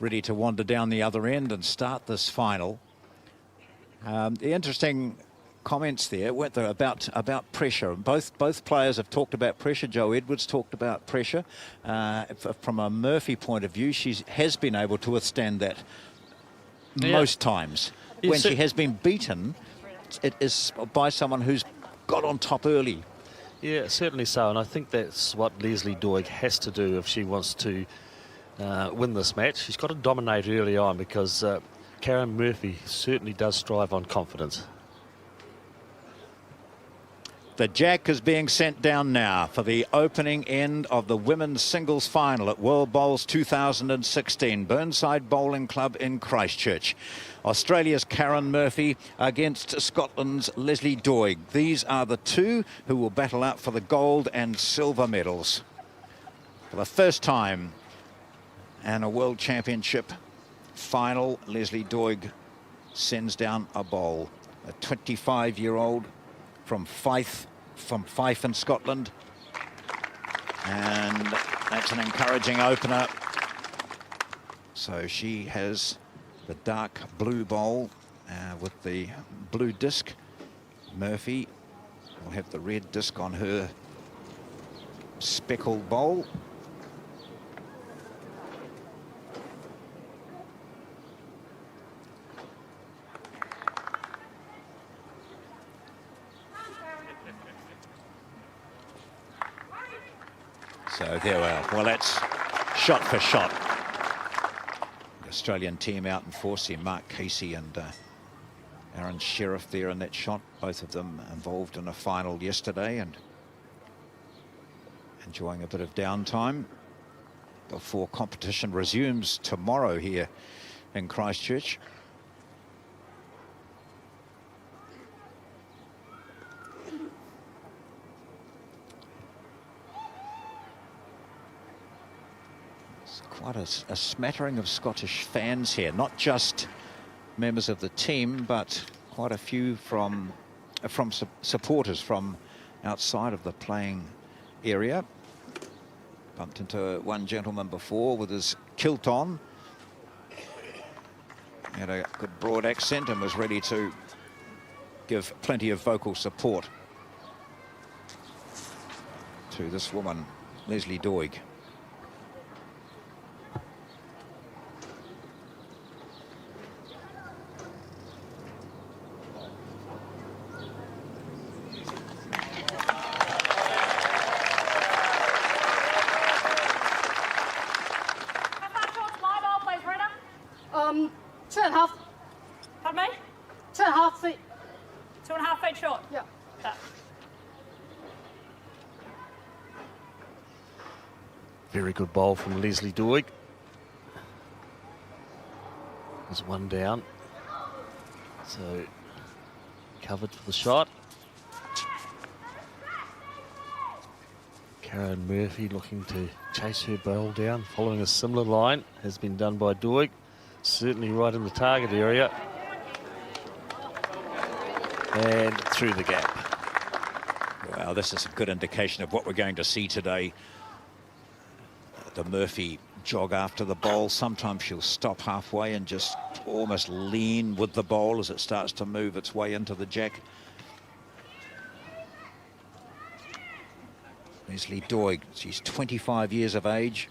ready to wander down the other end and start this final. The interesting comments there weren't there about pressure. Both players have talked about pressure. Jo Edwards talked about pressure. From a Murphy point of view, she has been able to withstand that most times. When she has been beaten, it is by someone who's got on top early. Yeah, certainly so, and I think that's what Leslie Doig has to do if she wants to win this match. She's got to dominate early on, because Karen Murphy certainly does strive on confidence. The jack is being sent down now for the opening end of the women's singles final at World Bowls 2016. Burnside Bowling Club in Christchurch. Australia's Karen Murphy against Scotland's Leslie Doig. These are the two who will battle out for the gold and silver medals. For the first time in a World Championship final, Leslie Doig sends down a bowl. A 25-year-old from Fife in Scotland, and that's an encouraging opener. So she has the dark blue bowl with the blue disc. Murphy will have the red disc on her speckled bowl. So there we are. Well, that's shot for shot. The Australian team out in force here. Mark Casey and Aaron Sheriff there in that shot. Both of them involved in a final yesterday and enjoying a bit of downtime before competition resumes tomorrow here in Christchurch. Quite a smattering of Scottish fans here, not just members of the team, but quite a few from supporters from outside of the playing area. Bumped into one gentleman before with his kilt on. He had a good broad accent and was ready to give plenty of vocal support to this woman, Leslie Doig. Very good bowl from Leslie Doig. There's one down. So covered for the shot. Karen Murphy looking to chase her bowl down, following a similar line has been done by Doig. Certainly right in the target area. And through the gap. Well, this is a good indication of what we're going to see today. The Murphy jog after the bowl. Sometimes she'll stop halfway and just almost lean with the bowl as it starts to move its way into the jack. Leslie Doig, she's 25 years of age.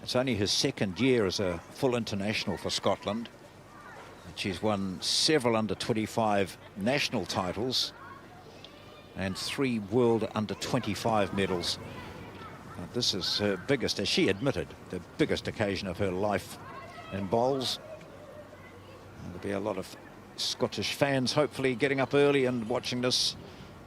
It's only her second year as a full international for Scotland. She's won several under-25 national titles and 3 world under-25 medals. This is her biggest, as she admitted, the biggest occasion of her life in bowls. There'll be a lot of Scottish fans hopefully getting up early and watching this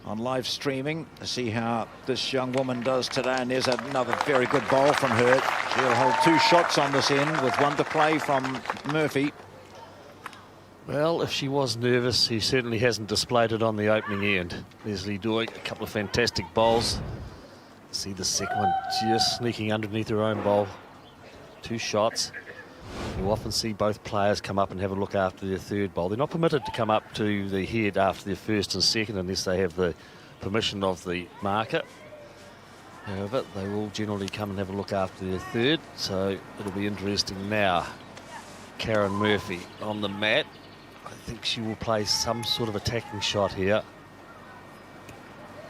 on live streaming to see how this young woman does today. And there's another very good bowl from her. She'll hold 2 shots on this end with 1 to play from Murphy. Well, if she was nervous, he certainly hasn't displayed it on the opening end. Leslie Doig, a couple of fantastic bowls. See the second one just sneaking underneath her own bowl. 2 shots. You often see both players come up and have a look after their third bowl. They're not permitted to come up to the head after their first and second unless they have the permission of the marker. However, they will generally come and have a look after their third, so it'll be interesting now Karen Murphy on the mat. I think she will play some sort of attacking shot here.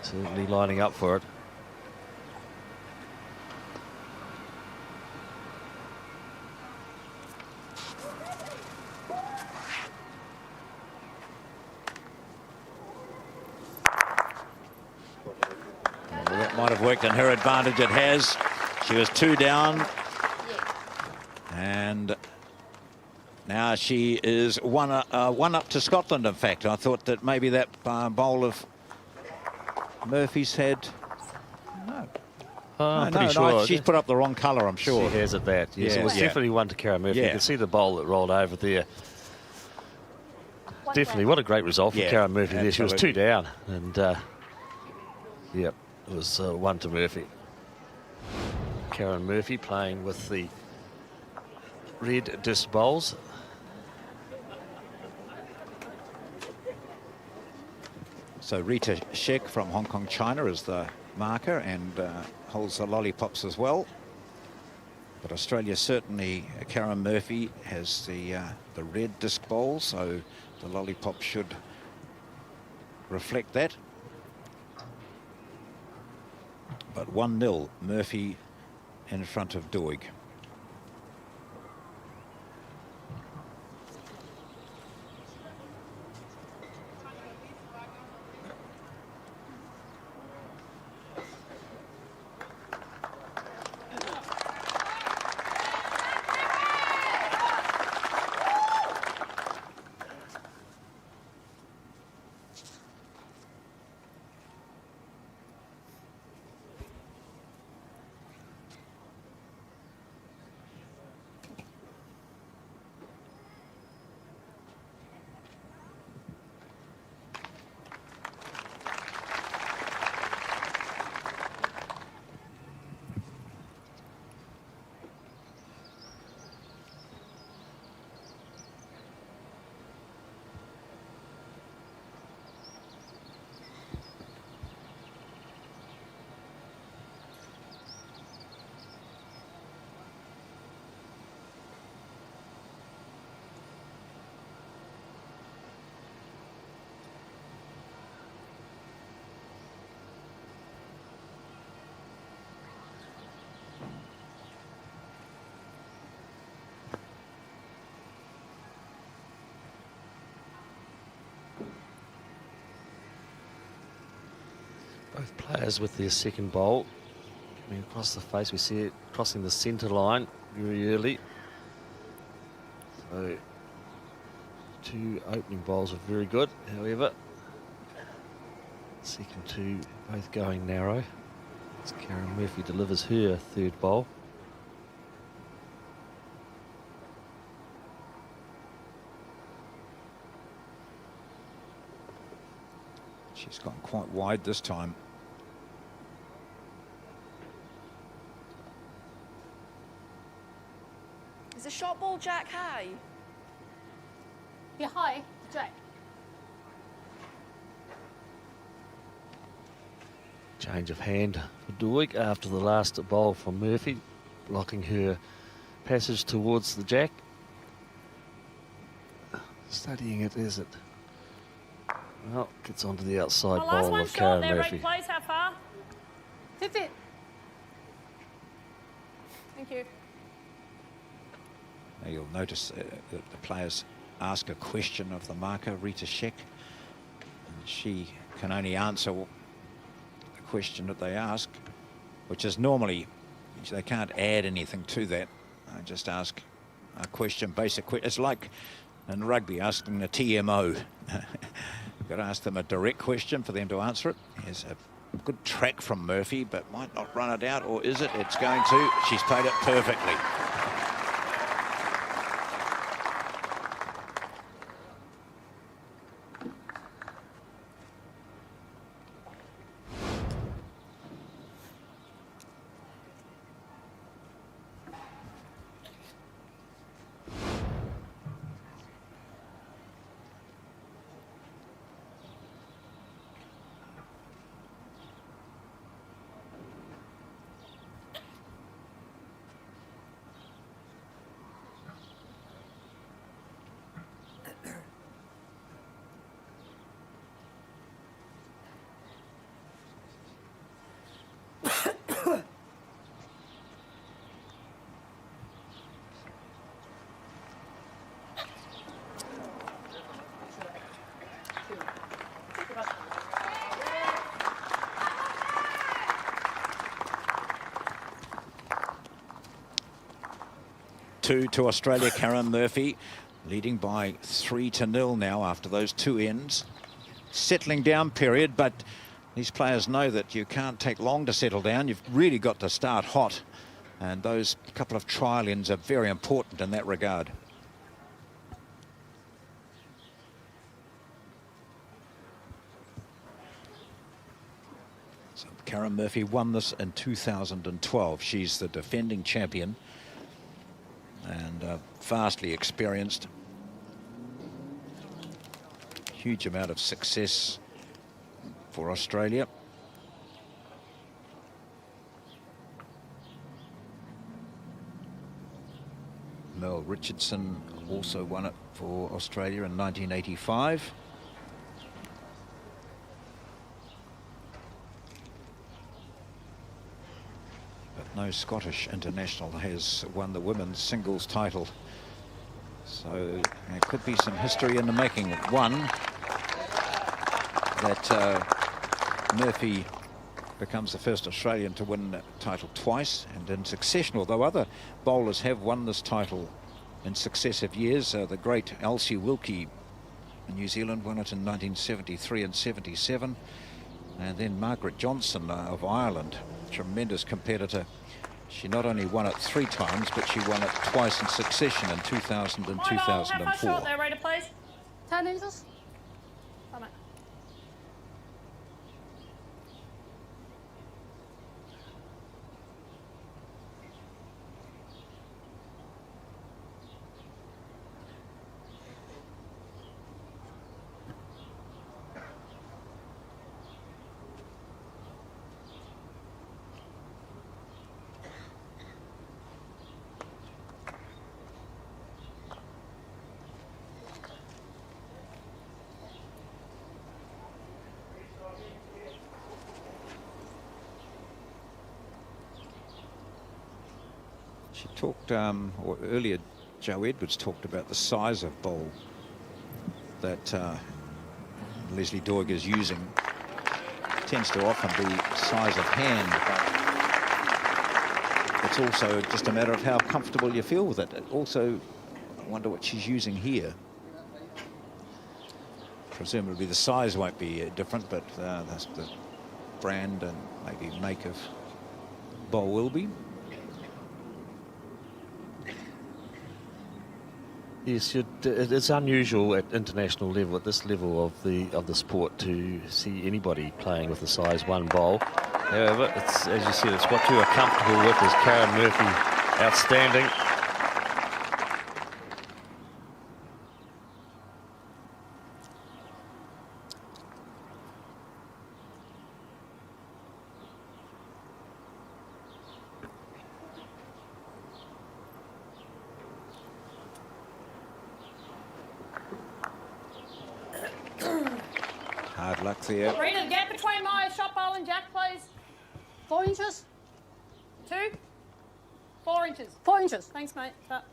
Certainly lining up for it. Well, that might have worked in her advantage. It has. She was 2 down. And now she is one up to Scotland, in fact. I thought that maybe that bowl of Murphy's had... No. I'm pretty sure. She's put up the wrong colour, I'm sure. She has at that. Yes, Yeah, it was definitely one to Karen Murphy. Yeah. You can see the bowl that rolled over there. Definitely, what a great result for Karen Murphy there. She was 2 down. And, yep, it was 1 to Murphy. Karen Murphy playing with the red disc bowls. So Rita Shek from Hong Kong, China is the marker and holds the lollipops as well. But Australia certainly, Karen Murphy has the red disc bowl, so the lollipop should reflect that. But 1-0, Murphy in front of Doig. Both players with their second bowl coming across the face. We see it crossing the centre line very early. So 2 opening bowls are very good. However, second 2 both going narrow. As Karen Murphy delivers her third bowl. She's gone quite wide this time. Is the shot ball Jack high? Yeah, hi, Jack. Change of hand for Doig after the last bowl from Murphy, blocking her passage towards the jack. Studying it, is it? Well, gets onto the outside My last bowl one's of short Karen there, Murphy. right place, how far? 50. Thank you. Now you'll notice that the players ask a question of the marker, Rita Shek, and she can only answer the question that they ask, which is normally, they can't add anything to that. I just ask a question, basic question. It's like in rugby asking the TMO. You've got to ask them a direct question for them to answer it. Here's a good track from Murphy, but might not run it out, or is it? It's going to. She's played it perfectly. 2 to Australia. Karen Murphy leading by 3-0 now after those 2 ends. Settling down period, but these players know that you can't take long to settle down. You've really got to start hot, and those couple of trial ends are very important in that regard. So Karen Murphy won this in 2012. She's the defending champion and vastly experienced. Huge amount of success for Australia. Mel Richardson also won it for Australia in 1985. But no Scottish international has won the women's singles title. So there could be some history in the making. One, that Murphy becomes the first Australian to win that title twice and in succession, although other bowlers have won this title in successive years. The great Elsie Wilkie in New Zealand won it in 1973 and 77. And then Margaret Johnson of Ireland, tremendous competitor. She not only won it 3 times, but she won it twice in succession in 2000 and 2004. How short there, Rita, please? 10 inches. Come on. She talked, or earlier Joe Edwards talked about the size of bowl that Leslie Doig is using. It tends to often be size of hand, but it's also just a matter of how comfortable you feel with it. Also, I wonder what she's using here. Presumably the size won't be different, but that's the brand and maybe make of bowl will be. Yes, it's unusual at international level, at this level of the sport, to see anybody playing with a size 1 bowl. However, it's, as you said, it's what you are comfortable with. As Karen Murphy, outstanding. Hard luck there. Rita, the gap between my shot bowl and Jack, please. 4 inches. 2. 4 inches. 4 inches. Thanks, mate. Cut.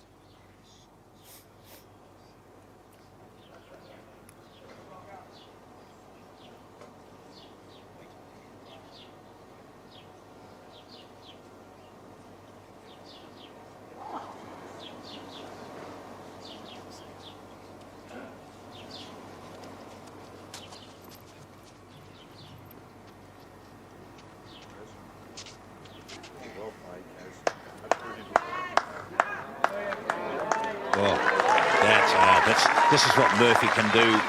This is what Murphy can do,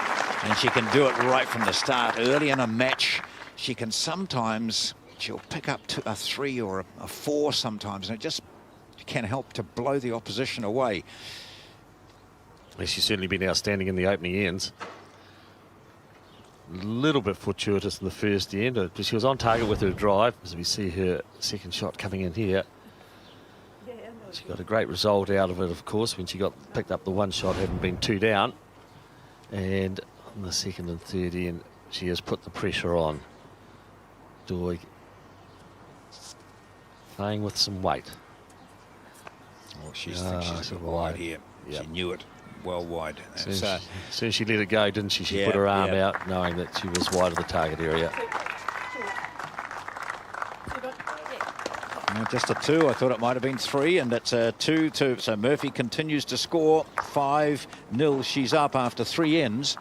and she can do it right from the start. Early in a match, she can sometimes, she'll pick up a 3 or a 4 sometimes, and it just can help to blow the opposition away. She's certainly been outstanding in the opening ends. A little bit fortuitous in the first end, but she was on target with her drive, as we see her second shot coming in here. She got a great result out of it, of course, when she picked up the 1 shot, having been 2 down. And on the second and third end, she has put the pressure on. Doig playing with some weight. Oh, she thinks she's a bit wide here. Yep. She knew it well wide. As soon as she let it go, didn't she? She put her arm out, knowing that she was wide of the target area. Just a 2. I thought it might have been 3, and it's a 2-2. So Murphy continues to score 5-0. She's up after 3 ends.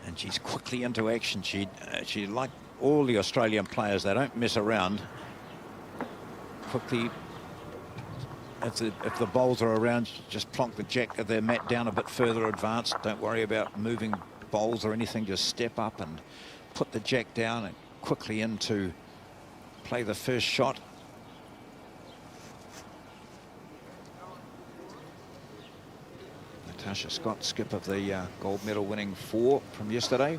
And she's quickly into action. She like all the Australian players, they don't mess around. Quickly, if the bowls are around, just plonk the jack of their mat down a bit further advanced. Don't worry about moving bowls or anything. Just step up and put the jack down and quickly in to play the first shot. Natasha Scott, skip of the gold medal winning 4 from yesterday.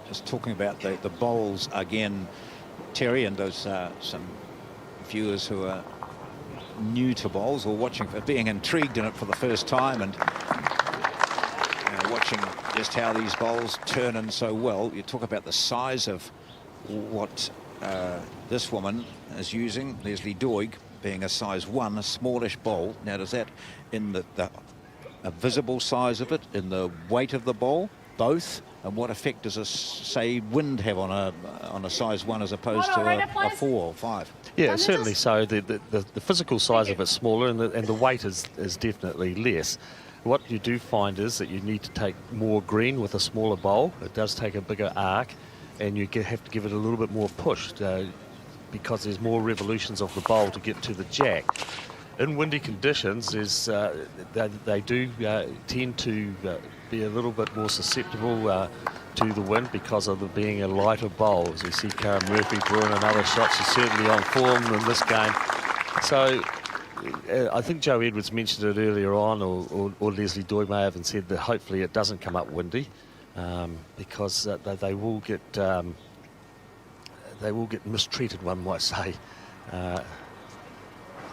Just talking about the bowls again, Terry, and there's some viewers who are new to bowls or watching, being intrigued in it for the first time, and watching just how these bowls turn in so well. You talk about the size of what this woman is using, Leslie Doig, being a size 1, a smallish bowl. Now, does that in a visible size of it, in the weight of the bowl, both? And what effect does say wind have on a size 1 as opposed to a 4 or 5? Yeah, certainly so. The physical size of it's smaller, and the weight is definitely less. What you do find is that you need to take more green with a smaller bowl. It does take a bigger arc, and you have to give it a little bit more push because there's more revolutions of the bowl to get to the jack. In windy conditions, they do tend to be a little bit more susceptible to the wind because of it being a lighter bowl. As we see Karen Murphy drawing another shot, she's certainly on form in this game. So I think Joe Edwards mentioned it earlier on, or Leslie Doig may have said that hopefully it doesn't come up windy, because they will get mistreated, one might say.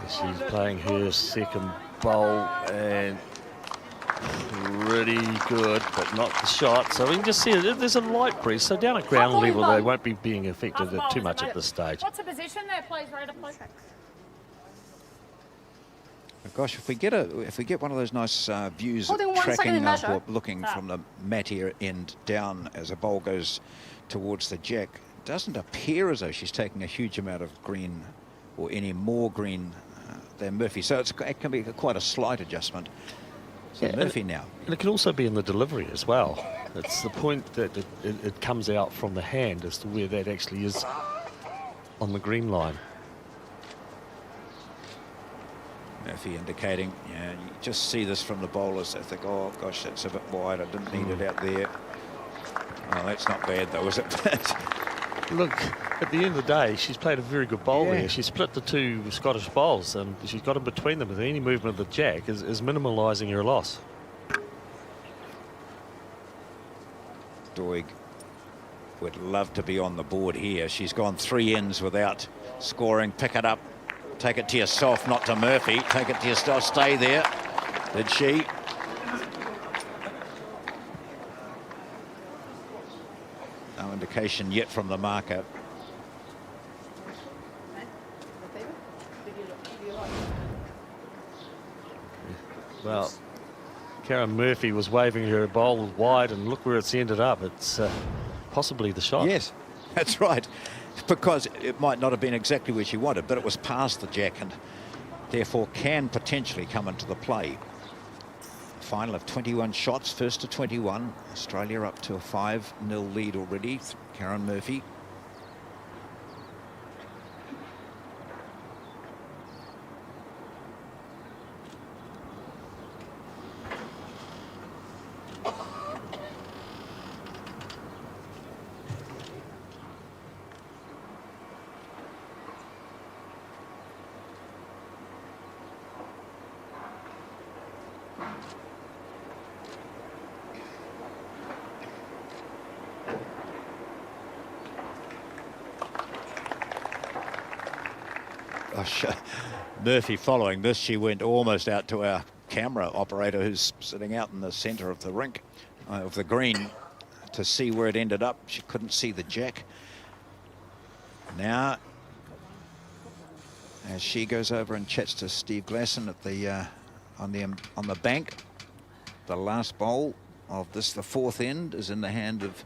She's playing her second bowl, and pretty good, but not the shot. So we can just see there's a light breeze. So down at ground level, they won't be being affected too much at this stage. What's the position there, please, Rita? Please. Gosh, if we get one of those nice views Hold on 1 second tracking and measure. or looking from the mat end down as a bowl goes towards the jack, it doesn't appear as though she's taking a huge amount of green or any more green than Murphy. So it can be quite a slight adjustment. So yeah, Murphy now. And it can also be in the delivery as well. It's the point that it comes out from the hand as to where that actually is on the green line. Murphy indicating, yeah, you just see this from the bowlers. They think, oh gosh, that's a bit wide. I didn't need it out there. Oh, that's not bad though, is it? Look, at the end of the day, she's played a very good bowl here. She split the 2 Scottish bowls, and she's got in between them. And any movement of the jack is minimalising her loss. Doig would love to be on the board here. She's gone 3 ends without scoring. Pick it up. Take it to yourself, not to Murphy. Take it to yourself. Stay there. Did she? No indication yet from the marker. Well, Karen Murphy was waving her bowl wide, and look where it's ended up. It's possibly the shot. Yes, that's right. Because it might not have been exactly where she wanted, but it was past the jack and therefore can potentially come into the play. Final of 21 shots, first to 21. Australia up to a 5-0 lead already. Karen Murphy. Gosh, Murphy following this, she went almost out to our camera operator who's sitting out in the centre of the rink, of the green, to see where it ended up. She couldn't see the jack. Now, as she goes over and chats to Steve Glasson at the on the bank. The last bowl of this, the fourth end, is in the hand of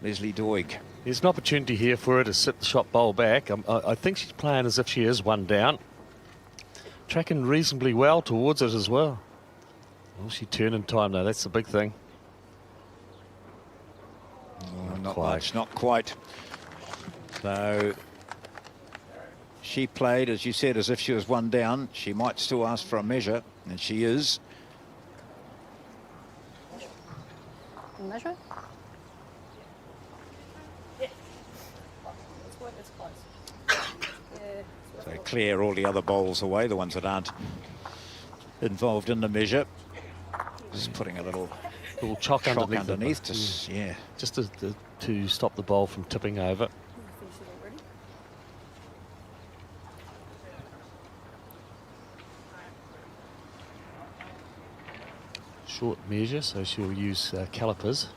Leslie Doig. There's an opportunity here for her to sit the shot bowl back. I think she's playing as if she is one down. Tracking reasonably well towards it as well. Will she turn in time though? That's the big thing. Not much, not quite. So she played, as you said, as if she was one down. She might still ask for a measure, and she is. Measure. So clear all the other bowls away, the ones that aren't involved in the measure. Just putting a little chalk underneath. Just to stop the bowl from tipping over. Short measure, so she'll use calipers.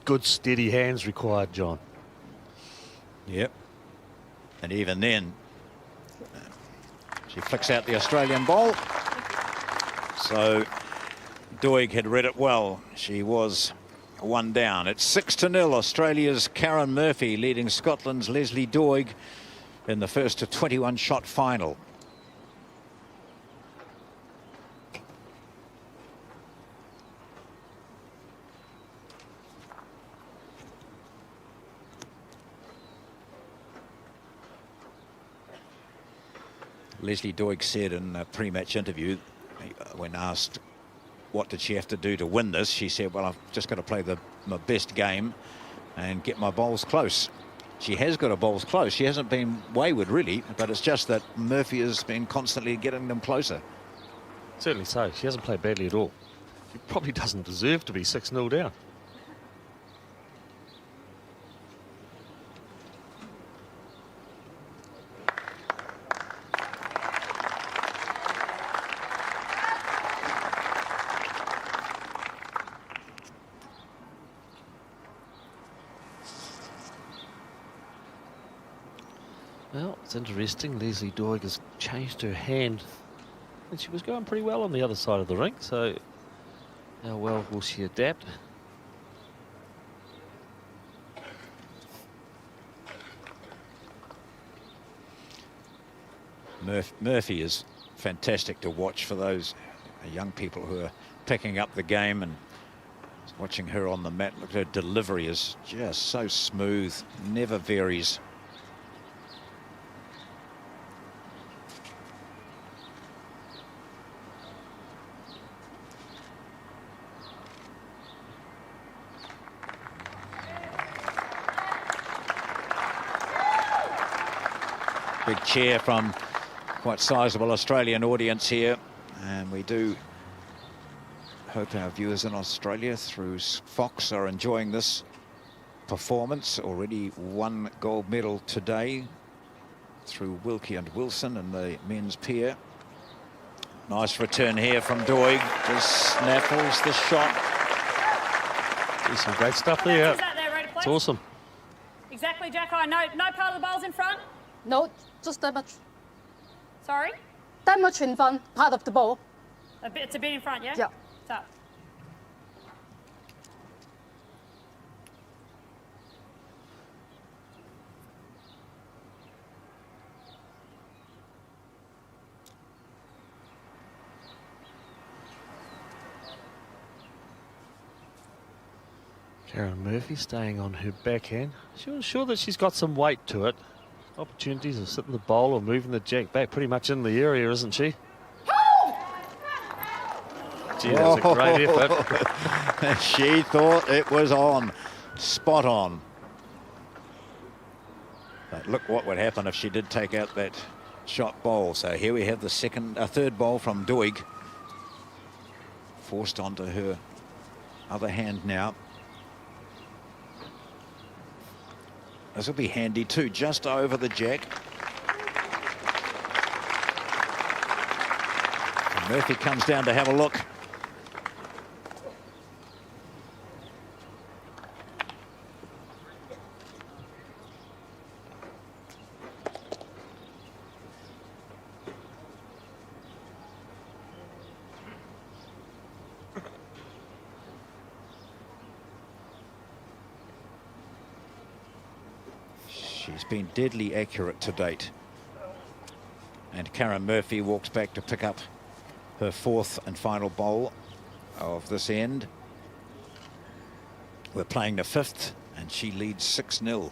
Good steady hands required, John. Yep. And even then, she flicks out the Australian ball. So Doig had read it well. She was one down. It's 6-0. Australia's Karen Murphy leading Scotland's Leslie Doig in the first of 21 shot final. Leslie Doig said in a pre-match interview, when asked what did she have to do to win this, she said, well, I've just got to play my best game and get my bowls close. She has got her bowls close. She hasn't been wayward, really, but it's just that Murphy has been constantly getting them closer. Certainly so. She hasn't played badly at all. She probably doesn't deserve to be 6-0 down. Well, it's interesting. Leslie Doig has changed her hand, and she was going pretty well on the other side of the ring. So how well will she adapt? Murphy is fantastic to watch for those young people who are picking up the game, and watching her on the mat. Look, her delivery is just so smooth, never varies. Big cheer from quite sizable Australian audience here, and we do hope our viewers in Australia through Fox are enjoying this performance. Already one gold medal today through Wilkie and Wilson in the men's pair. Nice return here from Doig, just snaffles the shot. Some great stuff there. Is that there, ready to play? It's awesome. Exactly, Jacko. No part of the bowl's in front. No, just that much. Sorry? That much in front, part of the ball. It's a bit in front, yeah? Yeah. It's up. Karen Murphy staying on her backhand. She was sure that she's got some weight to it. Opportunities of sitting the bowl or moving the jack back pretty much in the area, isn't she? Gee, that was a great effort. She thought it was on, spot on. But look what would happen if she did take out that shot bowl. So here we have the third bowl from Doig, forced onto her other hand now. This will be handy too, just over the jack. And Murphy comes down to have a look. She's been deadly accurate to date. And Karen Murphy walks back to pick up her 4th and final bowl of this end. We're playing the 5th and she leads 6-0.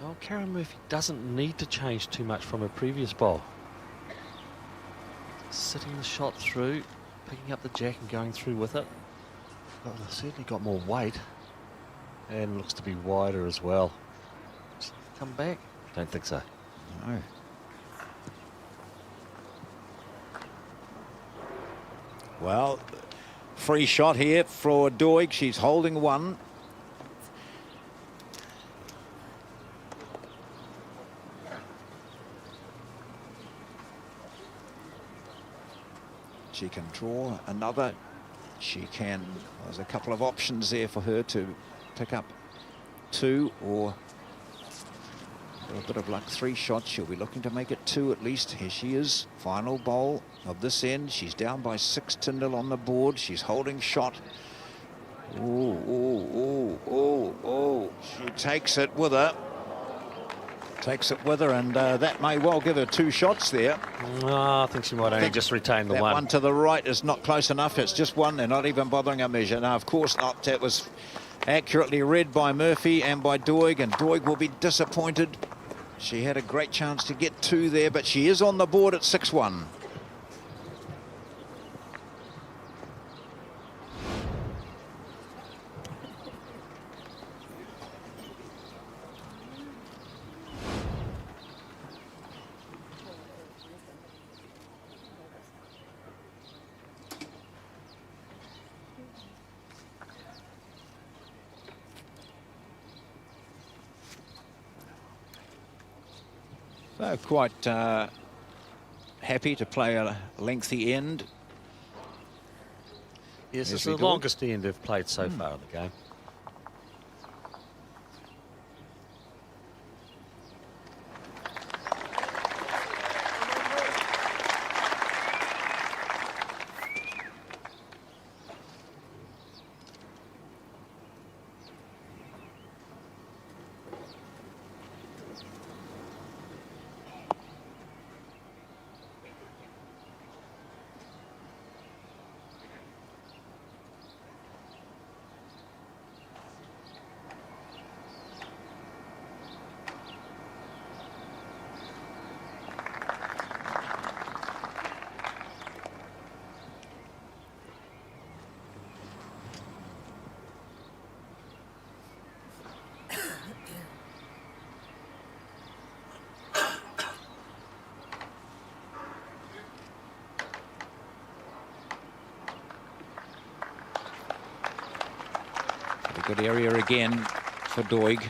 Well, Karen Murphy doesn't need to change too much from her previous bowl. Sitting the shot through, picking up the jack and going through with it. Well, they've certainly got more weight. And looks to be wider as well. Come back? Don't think so. No. Well, free shot here for Doig. She's holding one. She can draw another. She can. There's a couple of options there for her to pick up 2 or a bit of luck, 3 shots. She'll be looking to make it 2 at least. Here she is, final bowl of this end. She's down by 6-0 on the board. She's holding shot. Oh, oh, oh, oh, oh. She takes it with her. Takes it with her, and that may well give her 2 shots there. I think she might only just retain the that one. One to the right is not close enough. It's just one. They're not even bothering a measure. No, of course not. That was accurately read by Murphy and by Doig, and Doig will be disappointed. She had a great chance to get 2 there, but she is on the board at 6-1. So quite happy to play a lengthy end. Yes, As it's we the do. longest end they've played so far in the game. A good area again for Doig.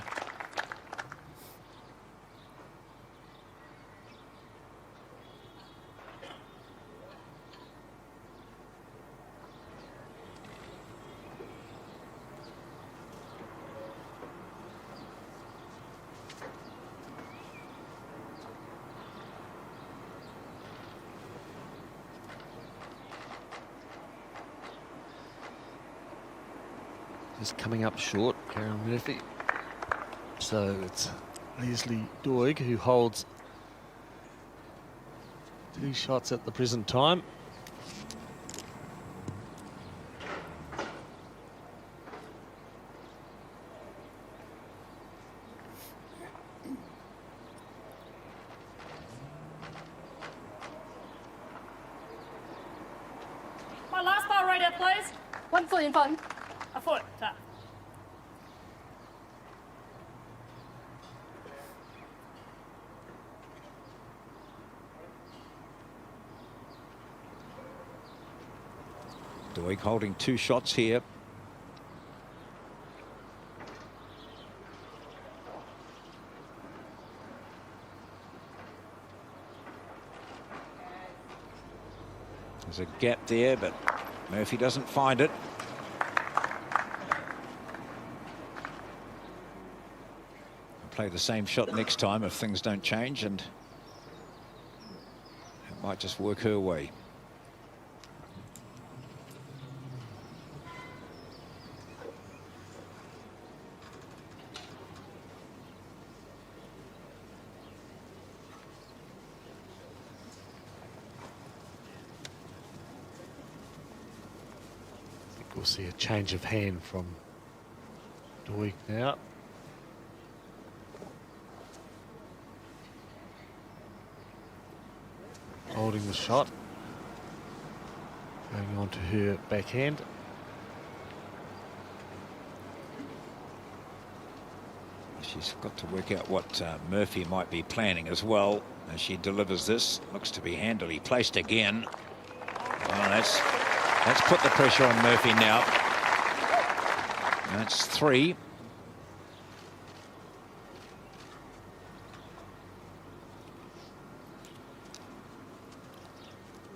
Just coming up short, Karen Murphy. So it's Leslie Doig who holds 2 shots at the present time. My last ball reader, please. 1 foot in front. A foot. Tap. Doig holding 2 shots here. There's a gap there, but Murphy doesn't find it. Play the same shot next time if things don't change, and it might just work her way. We'll see a change of hand from Doig now. Holding the shot. Going on to her backhand. She's got to work out what Murphy might be planning as well as she delivers this. Looks to be handily placed again. Oh, that's put the pressure on Murphy now. That's 3.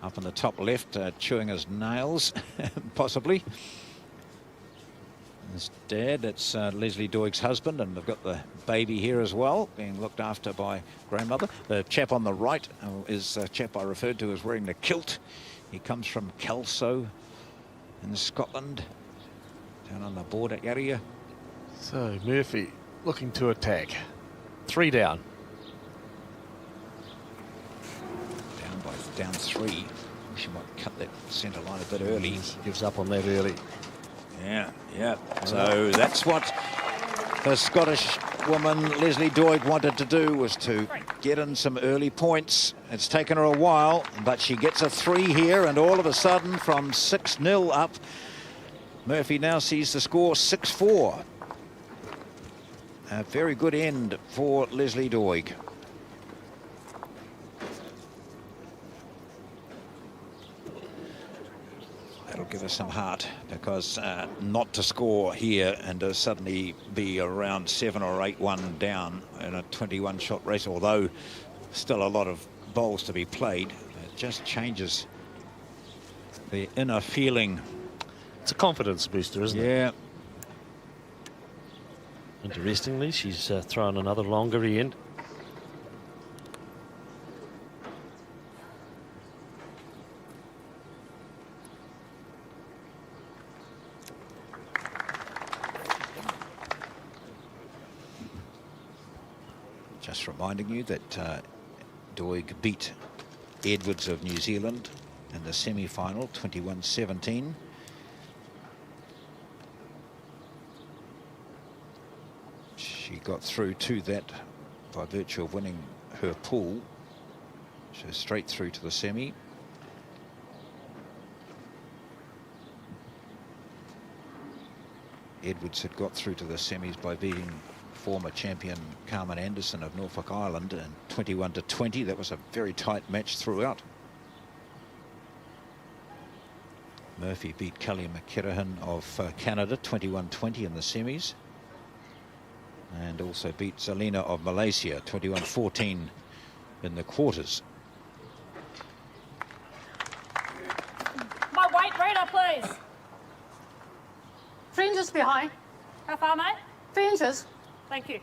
Up in the top left, chewing his nails, possibly. His dad, that's Leslie Doig's husband, and they've got the baby here as well, being looked after by grandmother. The chap on the right is a chap I referred to as wearing the kilt. He comes from Kelso in Scotland, down on the border area. So Murphy looking to attack. 3 down. Down 3. She might cut that centre line a bit early. Gives up on that early. Yeah. So that's what the Scottish woman Leslie Doig wanted to do, was to get in some early points. It's taken her a while, but she gets a 3 here, and all of a sudden from 6-0 up, Murphy now sees the score 6-4. A very good end for Leslie Doig. That'll give us some heart, because not to score here and to suddenly be around 7 or 8-1 down in a 21-shot race, although still a lot of bowls to be played, it just changes the inner feeling. It's a confidence booster, isn't it? Yeah. Interestingly, she's thrown another longer end. Just reminding you that Doig beat Edwards of New Zealand in the semi-final, 21-17. She got through to that by virtue of winning her pool. So straight through to the semi. Edwards had got through to the semis by beating former champion Carmen Anderson of Norfolk Island, and 21-20. That was a very tight match throughout. Murphy beat Kelly McKerahan of Canada 21-20 in the semis, and also beat Zelina of Malaysia 21-14 in the quarters. My weight reader, please. 3 inches behind. How far, mate? 3 inches. Thank you.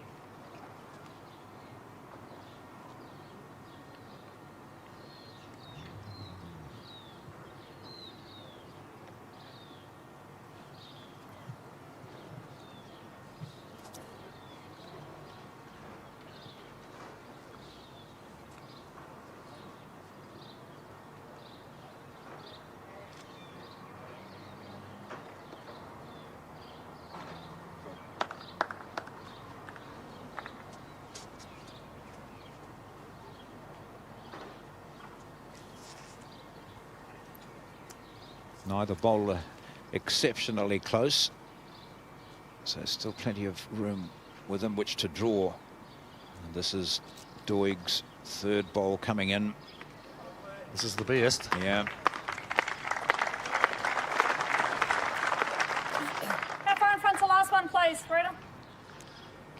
Neither bowler exceptionally close, so still plenty of room within which to draw. And this is Doig's 3rd bowl coming in. This is the best. Yeah. How far in front's the last one, please, Rita?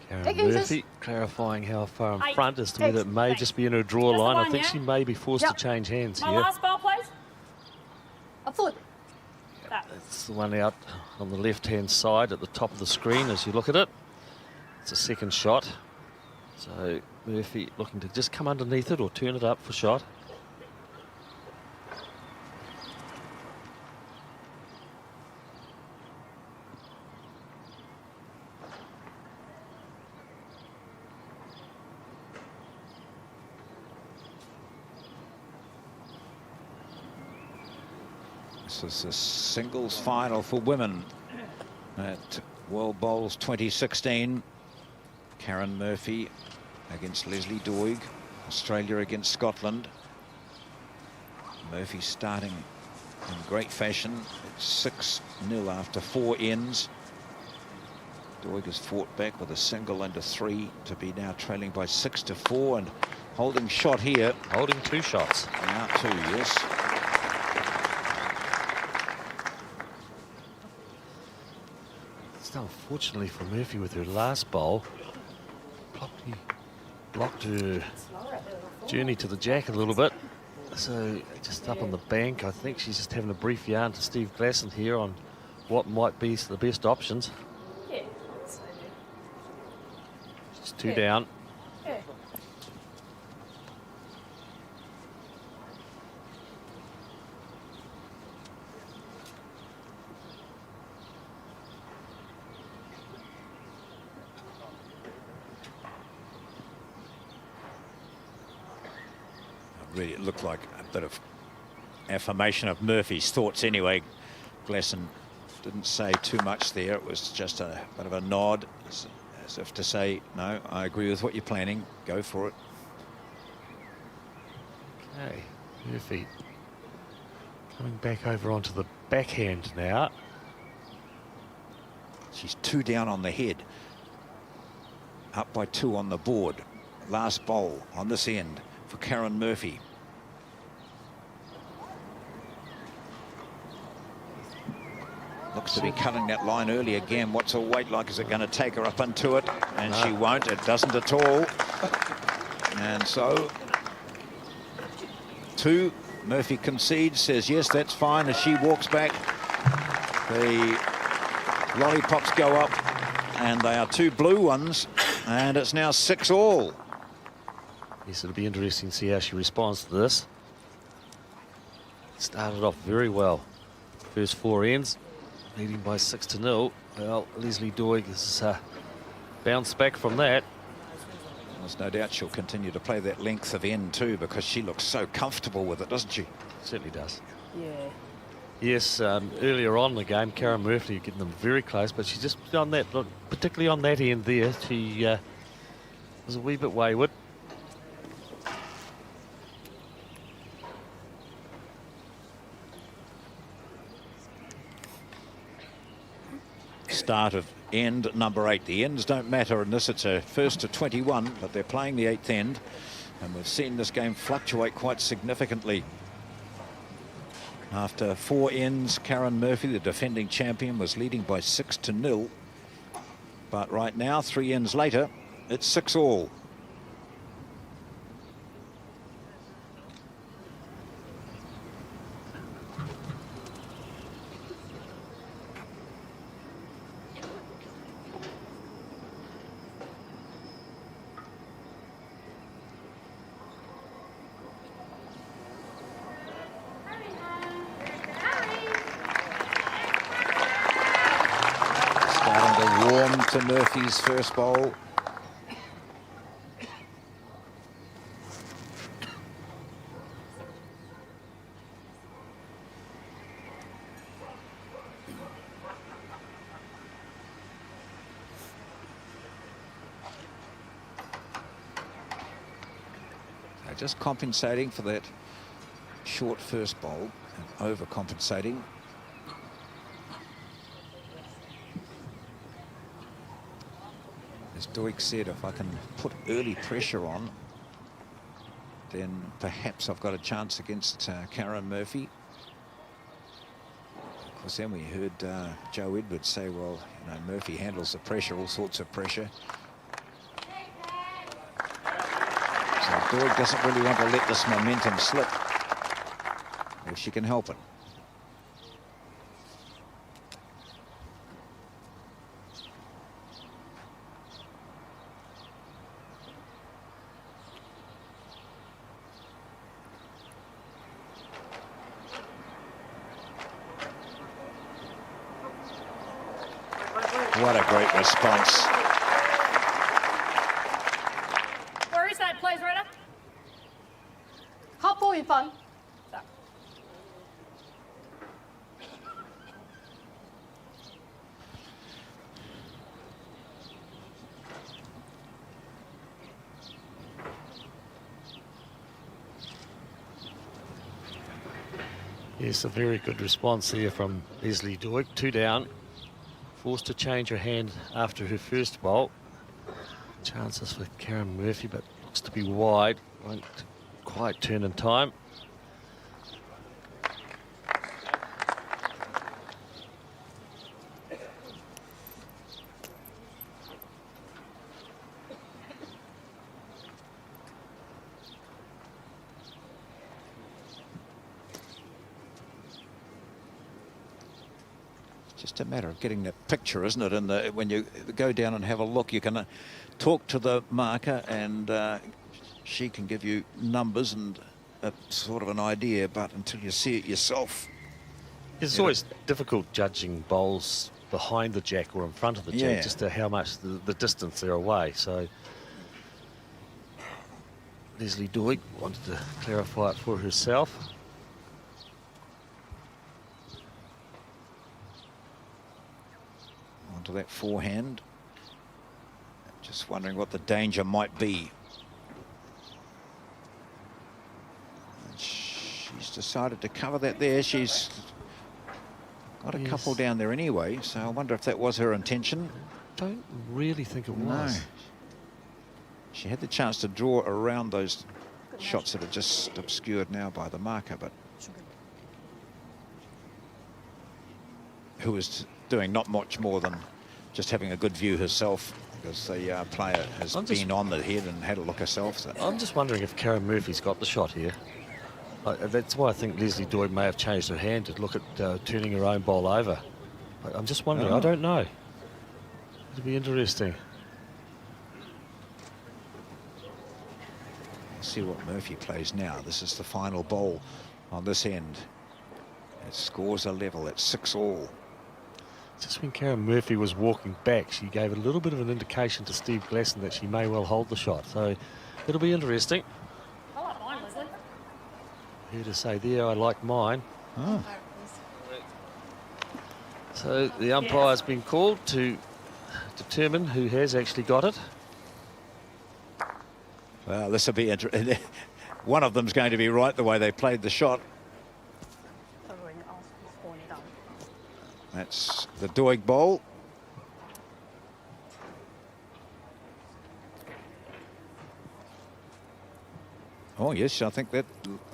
Karen 8 inches. Murphy clarifying how far in 8. front as to whether it may Thanks. just be in her draw Just the line. I one, think yeah? she may be forced Yep. to change hands My here. last ball, please. A foot. That. It's the one out on the left-hand side at the top of the screen as you look at it. It's a second shot. So Murphy looking to just come underneath it or turn it up for shot. This is the singles final for women at World Bowls 2016. Karen Murphy against Leslie Doig. Australia against Scotland. Murphy starting in great fashion. It's 6-0 after 4 ends. Doig has fought back with a single and a 3 to be now trailing by 6-4 and holding shot here. Holding 2 shots. Now 2, yes. Unfortunately for Murphy with her last bowl, probably blocked her journey to the jack a little bit. So just up on the bank, I think she's just having a brief yarn to Steve Glasson here on what might be the best options. Yeah. She's 2 down. Yeah. Really, it looked like a bit of affirmation of Murphy's thoughts anyway. Glasson didn't say too much there. It was just a bit of a nod, as if to say, no, I agree with what you're planning. Go for it. Okay, Murphy coming back over onto the backhand now. She's 2 down on the head. Up by 2 on the board. Last bowl on this end for Karen Murphy. Looks to be cutting that line early again. What's her weight like? Is it going to take her up into it? And she won't. It doesn't at all. And so 2. Murphy concedes, says yes, that's fine. As she walks back, the lollipops go up, and they are 2 blue ones, and it's now 6-all. Yes, it'll be interesting to see how she responds to this. Started off very well. First 4 ends, leading by 6-0. Well, Leslie Doig has bounced back from that. There's no doubt she'll continue to play that length of end too, because she looks so comfortable with it, doesn't she? Certainly does. Yeah. Yes, earlier on in the game, Karen Murphy getting them very close, but she's just on that, look, particularly on that end there, she was a wee bit wayward. Start of end number 8. The ends don't matter in this. It's a first to 21, but they're playing the 8th end, and we've seen this game fluctuate quite significantly. After 4 ends, Karen Murphy, the defending champion, was leading by 6-0, but right now, 3 ends later, it's 6-all. To Murphy's first bowl. So just compensating for that short first bowl and overcompensating. As Doig said, if I can put early pressure on, then perhaps I've got a chance against Karen Murphy. Of course, then we heard Joe Edwards say, well, you know, Murphy handles the pressure, all sorts of pressure. So Doig doesn't really want to let this momentum slip if she can help it. What a great response. Where is that, please, Rita? 黑波月份 Yes, a very good response there from Leslie Doig. 2 down. Forced to change her hand after her first bowl. Chances for Karen Murphy, but looks to be wide. Won't quite turn in time. Just a matter of getting that picture, isn't it? And when you go down and have a look, you can talk to the marker, and she can give you numbers and a sort of an idea. But until you see it yourself, It's always difficult judging bowls behind the jack or in front of the jack, Yeah. just to how much the distance they're away. So Leslie Doig wanted to clarify it for herself. onto that forehand. Just wondering what the danger might be. And she's decided to cover that there. She's got a couple down there anyway, so I wonder if that was her intention. Don't really think it was. No. She had the chance to draw around those shots that are just obscured now by the marker, but who is doing not much more than just having a good view herself, because the player has been on the head and had a look herself. So. I'm just wondering if Karen Murphy's got the shot here. That's why I think Leslie Doig may have changed her hand to look at turning her own ball over. I'm just wondering. I don't know. It'll be interesting. See what Murphy plays now. This is the final bowl on this end. It scores a level at 6-all. Just when Karen Murphy was walking back, she gave a little bit of an indication to Steve Glasson that she may well hold the shot. So it'll be interesting. I like mine, Leslie. Here to say there, I like mine. Oh. So the umpire's been called to determine who has actually got it. Well, this will be interesting. One of them's going to be right the way they played the shot. That's the Doig bowl. Oh, yes, I think that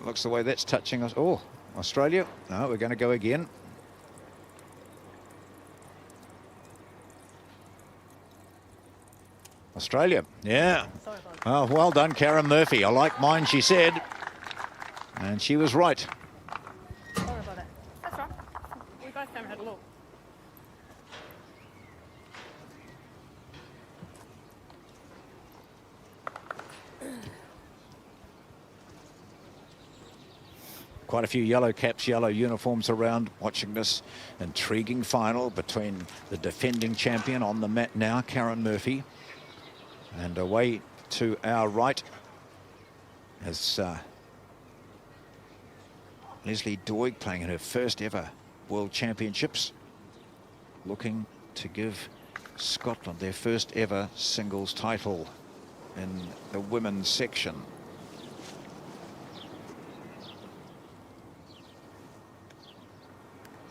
looks the way that's touching us. Oh, Australia. No, we're going to go again. Australia, yeah. Oh, well done, Karen Murphy. I like mine, she said. And she was right. Sorry about that. That's right. We both came and had a look. Quite a few yellow caps, yellow uniforms around watching this intriguing final between the defending champion on the mat now, Karen Murphy. And away to our right is Leslie Doig, playing in her first ever World Championships, looking to give Scotland their first ever singles title in the women's section.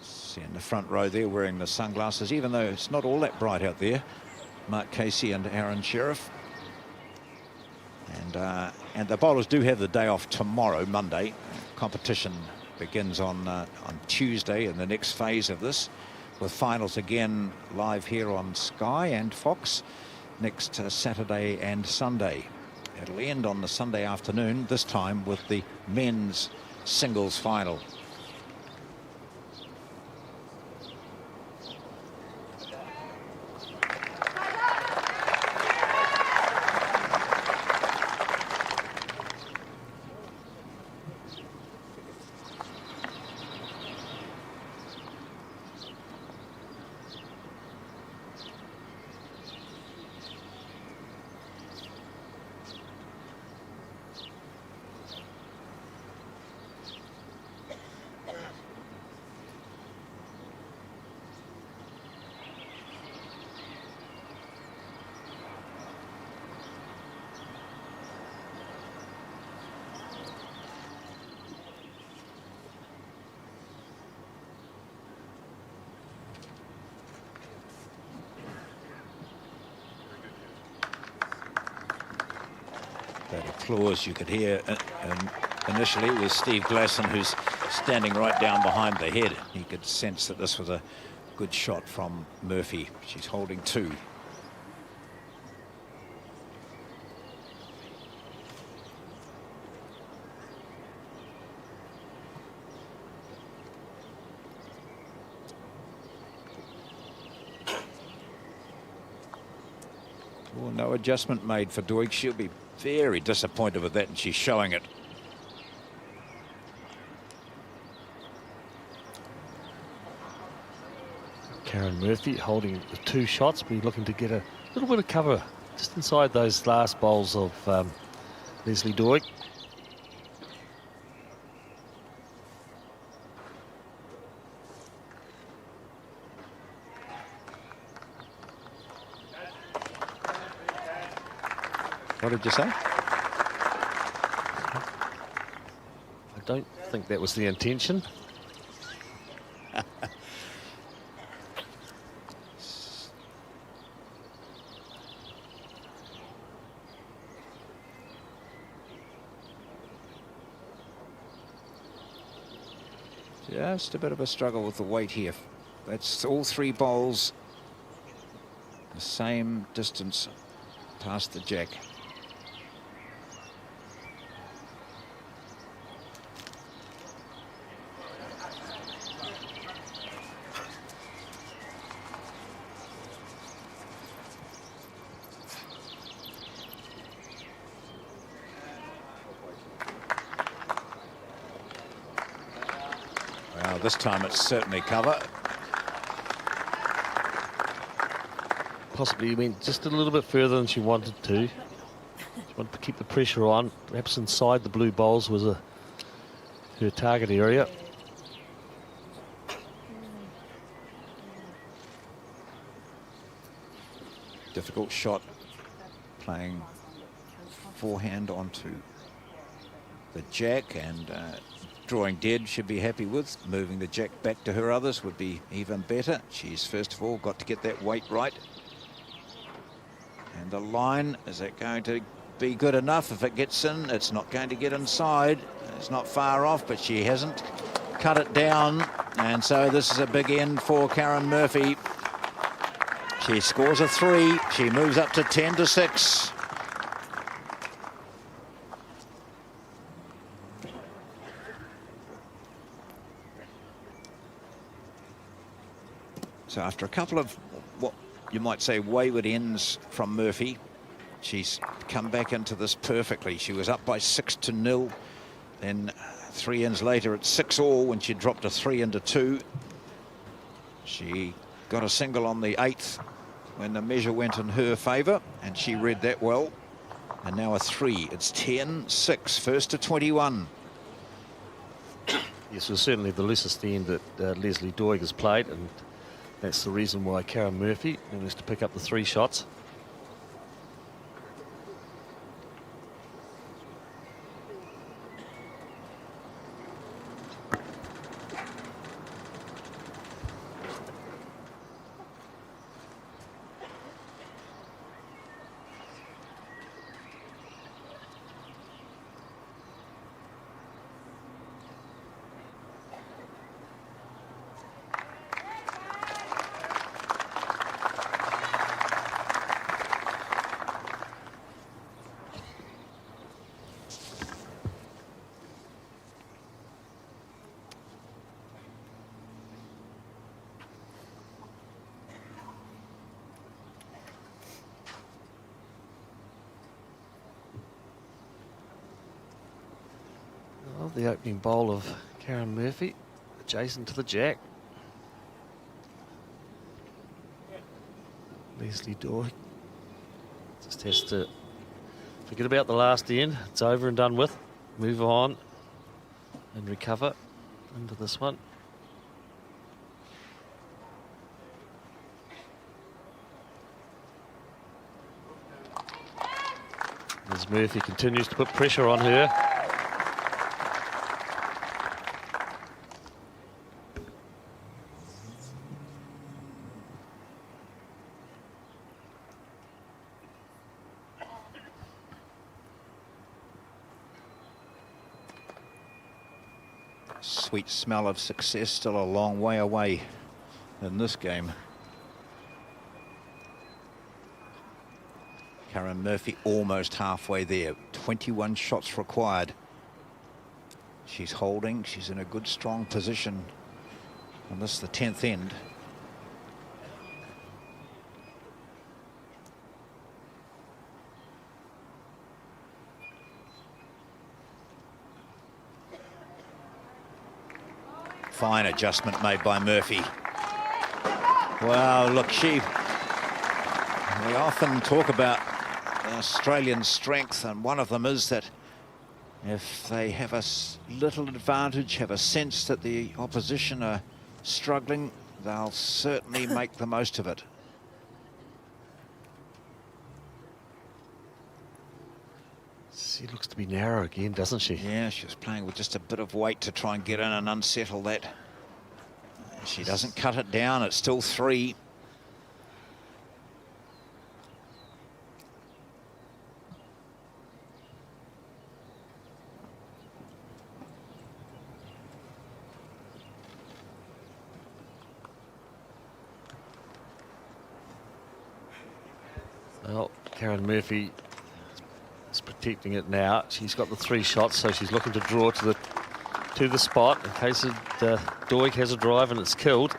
See in the front row there wearing the sunglasses, even though it's not all that bright out there, Mark Casey and Aaron Sheriff. And the bowlers do have the day off tomorrow, Monday. Competition begins on Tuesday in the next phase of this, with finals again live here on Sky and Fox next Saturday and Sunday. It'll end on the Sunday afternoon, this time with the men's singles final. applause you could hear. Initially, it was Steve Glasson, who's standing right down behind the head. He could sense that this was a good shot from Murphy. She's holding 2. Well, no adjustment made for Doig. She'll be very disappointed with that, and she's showing it. Karen Murphy holding the 2 shots, but looking to get a little bit of cover just inside those last bowls of Leslie Doig. What did you say? I don't think that was the intention. Just a bit of a struggle with the weight here. That's all 3 bowls the same distance past the jack. Well, this time it's certainly cover. Possibly went just a little bit further than she wanted to. She wanted to keep the pressure on. Perhaps inside the blue bowls was her target area. Difficult shot, playing forehand onto the jack, and drawing dead should be happy with. Moving the jack back to her others would be even better. She's first of all got to get that weight right. And the line, is it going to be good enough? If it gets in, it's not going to get inside. It's not far off, but she hasn't cut it down. And so this is a big end for Karen Murphy. She scores a 3. She moves up to 10-6. So after a couple of what you might say wayward ends from Murphy, she's come back into this perfectly. She was up by 6-0. Then 3 ends later at 6-all when she dropped a 3-2. She got a single on the 8th when the measure went in her favour, and she read that well. And now a 3. It's 10-6, first to 21. Yes, it was certainly the loosest end that Leslie Doig has played, and that's the reason why Karen Murphy managed to pick up the 3 shots. Well, the opening bowl of Karen Murphy, adjacent to the jack. Leslie Doig just has to forget about the last end. It's over and done with. Move on and recover into this one. As Murphy continues to put pressure on her. sweet smell of success still a long way away in this game. Karen Murphy almost halfway there. 21 shots required. She's holding. She's in a good, strong position. And this is the 10th end. Fine adjustment made by Murphy. Wow, look, we often talk about Australian strength, and one of them is that if they have a little advantage, have a sense that the opposition are struggling, they'll certainly make the most of it. She looks to be narrow again, doesn't she? Yeah, she was playing with just a bit of weight to try and get in and unsettle that. She doesn't cut it down. It's still 3. Well, Karen Murphy is protecting it now. She's got the 3 shots, so she's looking to draw to the spot in case Doig has a drive and it's killed.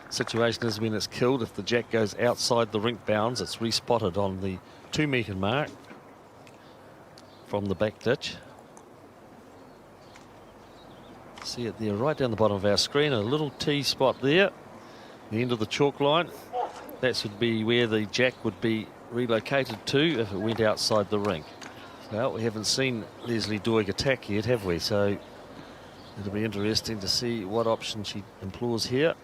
The situation is when it's killed, if the jack goes outside the rink bounds, it's respotted on the 2-metre mark from the back ditch. See it there right down the bottom of our screen, a little T spot there, the end of the chalk line. That should be where the jack would be relocated to if it went outside the rink. Well, we haven't seen Leslie Doig attack yet, have we? So it'll be interesting to see what option she employs here.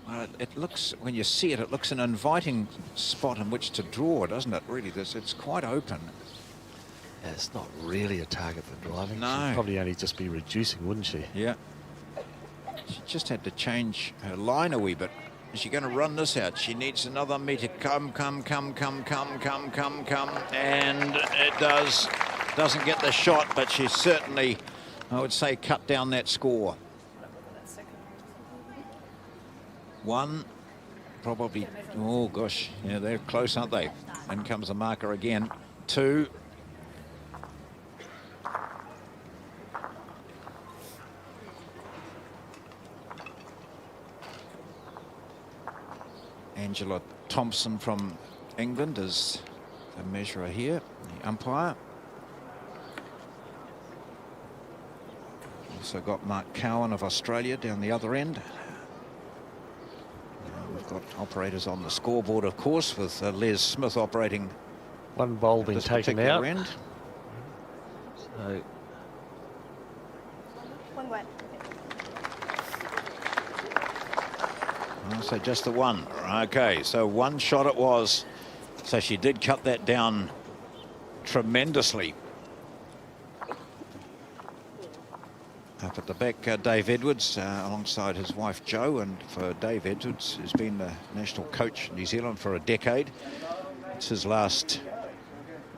Well, it looks, when you see it, it looks an inviting spot in which to draw, doesn't it? Really, it's quite open. Yeah, it's not really a target for driving. No. She'd probably only just be reducing, wouldn't she? Yeah. She just had to change her line a wee bit. Is she going to run this out? She needs another metre. Come. And it does. Doesn't get the shot, but she's certainly, I would say, cut down that score. 1, probably, oh gosh, yeah, they're close, aren't they? In comes the marker again. 2. Angela Thompson from England is the measurer here, the umpire. Also got Mark Cowan of Australia down the other end. We've got operators on the scoreboard, of course, with Les Smith operating. One bowl being taken out. End. So One wet. So just the 1. Okay, so 1 shot it was. So she did cut that down tremendously. Up at the back, Dave Edwards alongside his wife Jo, and for Dave Edwards, who's been the national coach in New Zealand for a decade. It's his last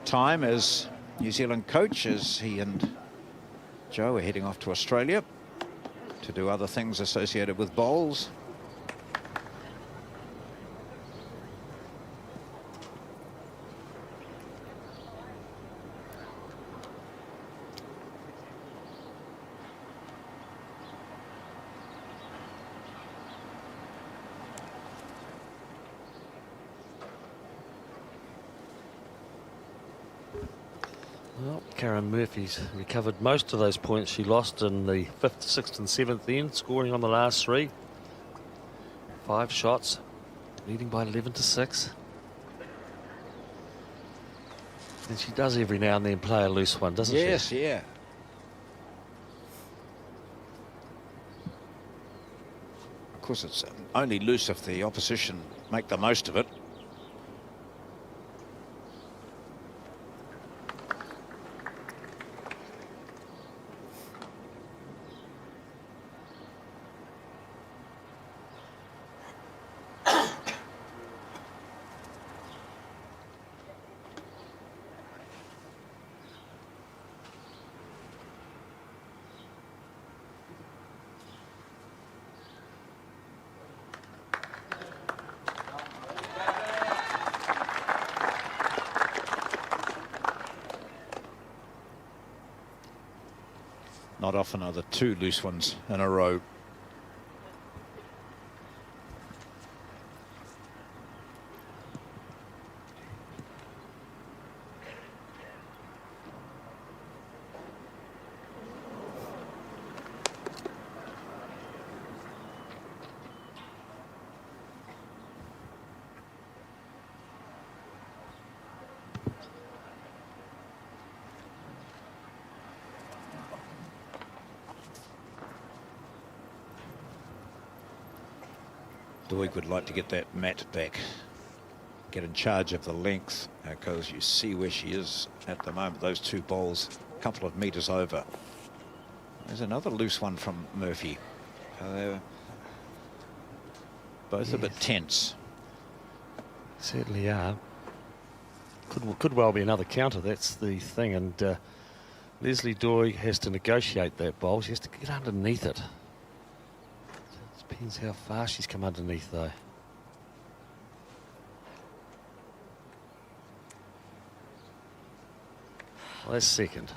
time as New Zealand coach, as he and Jo are heading off to Australia to do other things associated with bowls. well, Karen Murphy's recovered most of those points she lost in the 5th, 6th and 7th end, scoring on the last 3. 5 shots, leading by 11-6. And she does every now and then play a loose one, doesn't she? Yes, yeah. Of course, it's only loose if the opposition make the most of it. Not often are the two loose ones in a row. Doig would like to get that mat back, get in charge of the length, because you see where she is at the moment. Those two bowls, a couple of metres over. There's another loose one from Murphy. They're both a bit tense. Certainly are. Could well be another counter, that's the thing. And Leslie Doig has to negotiate that bowl. She has to get underneath it. Depends how far she's come underneath, though. Well, that's second.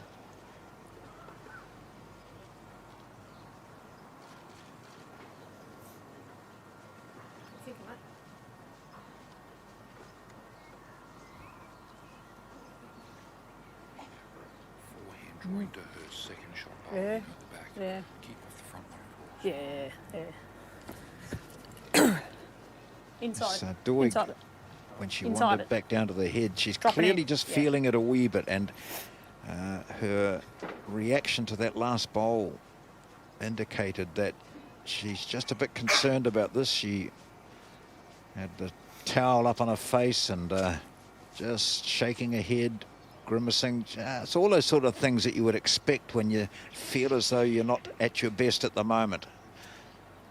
Forehand to her second shot. Yeah. At the back. Yeah. Keep off the front one, of course. Yeah, yeah. Inside. So Doig, Inside it. when she Inside wandered it. back down to the head, she's Drop it clearly in. just Yeah. feeling it a wee bit, and her reaction to that last bowl indicated that she's just a bit concerned about this. She had the towel up on her face and just shaking her head, grimacing. It's all those sort of things that you would expect when you feel as though you're not at your best at the moment.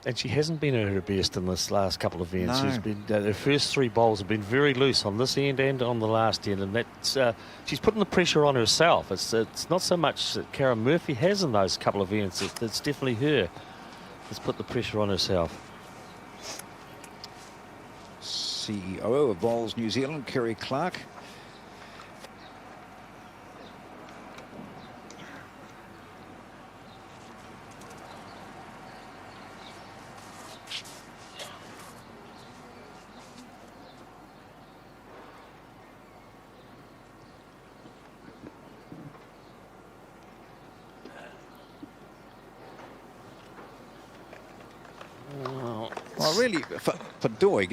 And she hasn't been at her best in this last couple of events. No. She's been her first three bowls have been very loose on this end and on the last end, and that's she's putting the pressure on herself. It's not so much that Karen Murphy has in those couple of events. It's definitely her that's put the pressure on herself. CEO of Bowls New Zealand, Kerry Clark. Well, really, for Doig,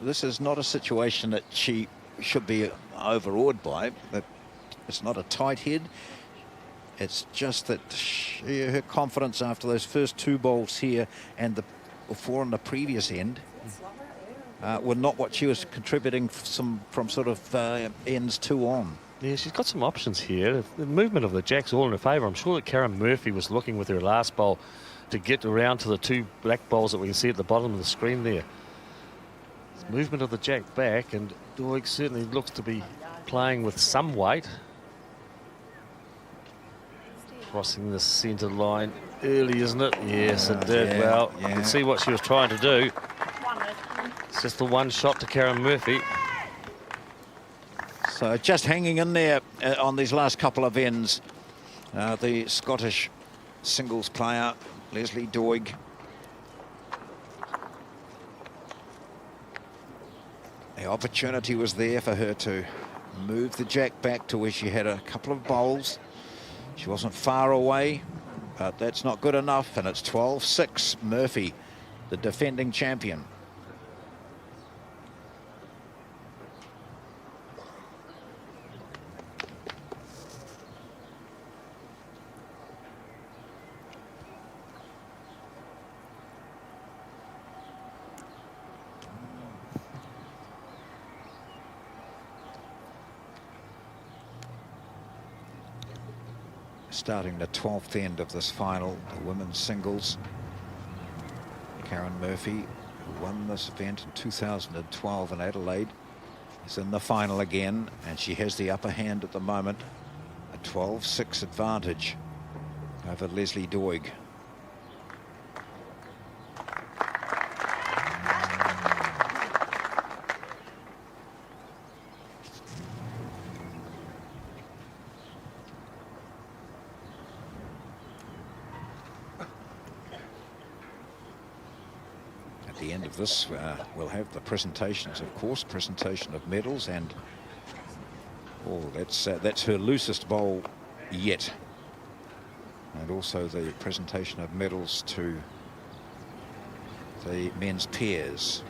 this is not a situation that she should be overawed by. But it's not a tight head. It's just that her confidence after those first two bowls here and the four on the previous end were not what she was contributing from sort of ends two on. Yeah, she's got some options here. The movement of the jack's all in her favour. I'm sure that Karen Murphy was looking with her last bowl to get around to the two black bowls that we can see at the bottom of the screen there. There's movement of the jack back, and Doig certainly looks to be playing with some weight. Crossing the centre line early, isn't it? Yes, it did. Yeah, Well, you yeah. can see what she was trying to do. One left. It's just the one shot to Karen Murphy. So just hanging in there on these last couple of ends. The Scottish singles player, Leslie Doig. The opportunity was there for her to move the jack back to where she had a couple of bowls. She wasn't far away, but that's not good enough, and it's 12-6. Murphy, the defending champion. Starting the 12th end of this final, the women's singles. Karen Murphy, who won this event in 2012 in Adelaide, is in the final again, and she has the upper hand at the moment. A 12-6 advantage over Leslie Doig. the end of this, we'll have the presentations, of course, presentation of medals, and that's her loosest bowl yet, and also the presentation of medals to the men's pairs.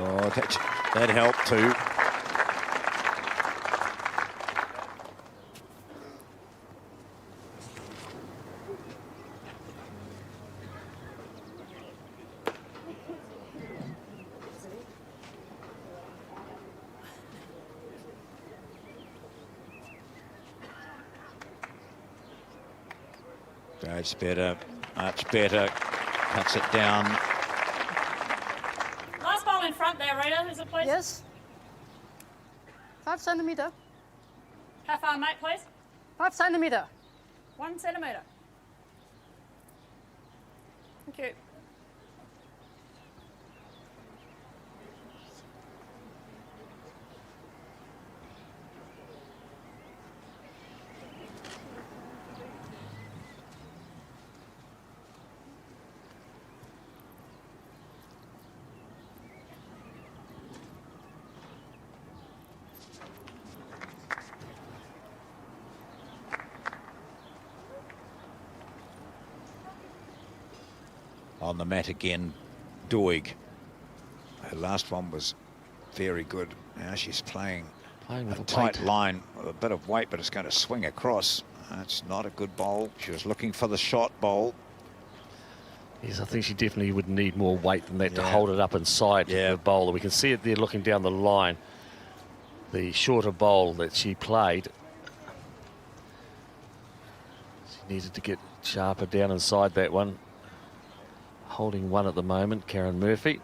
Oh, that helped too. That's better, much better. Cuts it down. Last ball in front there, Rita. Is it, please? Yes. 5 centimeter. How far, mate, please? 5 centimeter. 1 centimetre. Thank you. On the mat again, Doig. Her last one was very good. Now she's playing with a a tight weight. line with a bit of weight, but it's going to swing across. That's not a good bowl. She was looking for the shot bowl. Yes, I think she definitely would need more weight than that to Yeah. hold it up inside Yeah. the bowler. We can see it there looking down the line. The shorter bowl that she played. She needed to get sharper down inside that one. Holding one at the moment, Karen Murphy.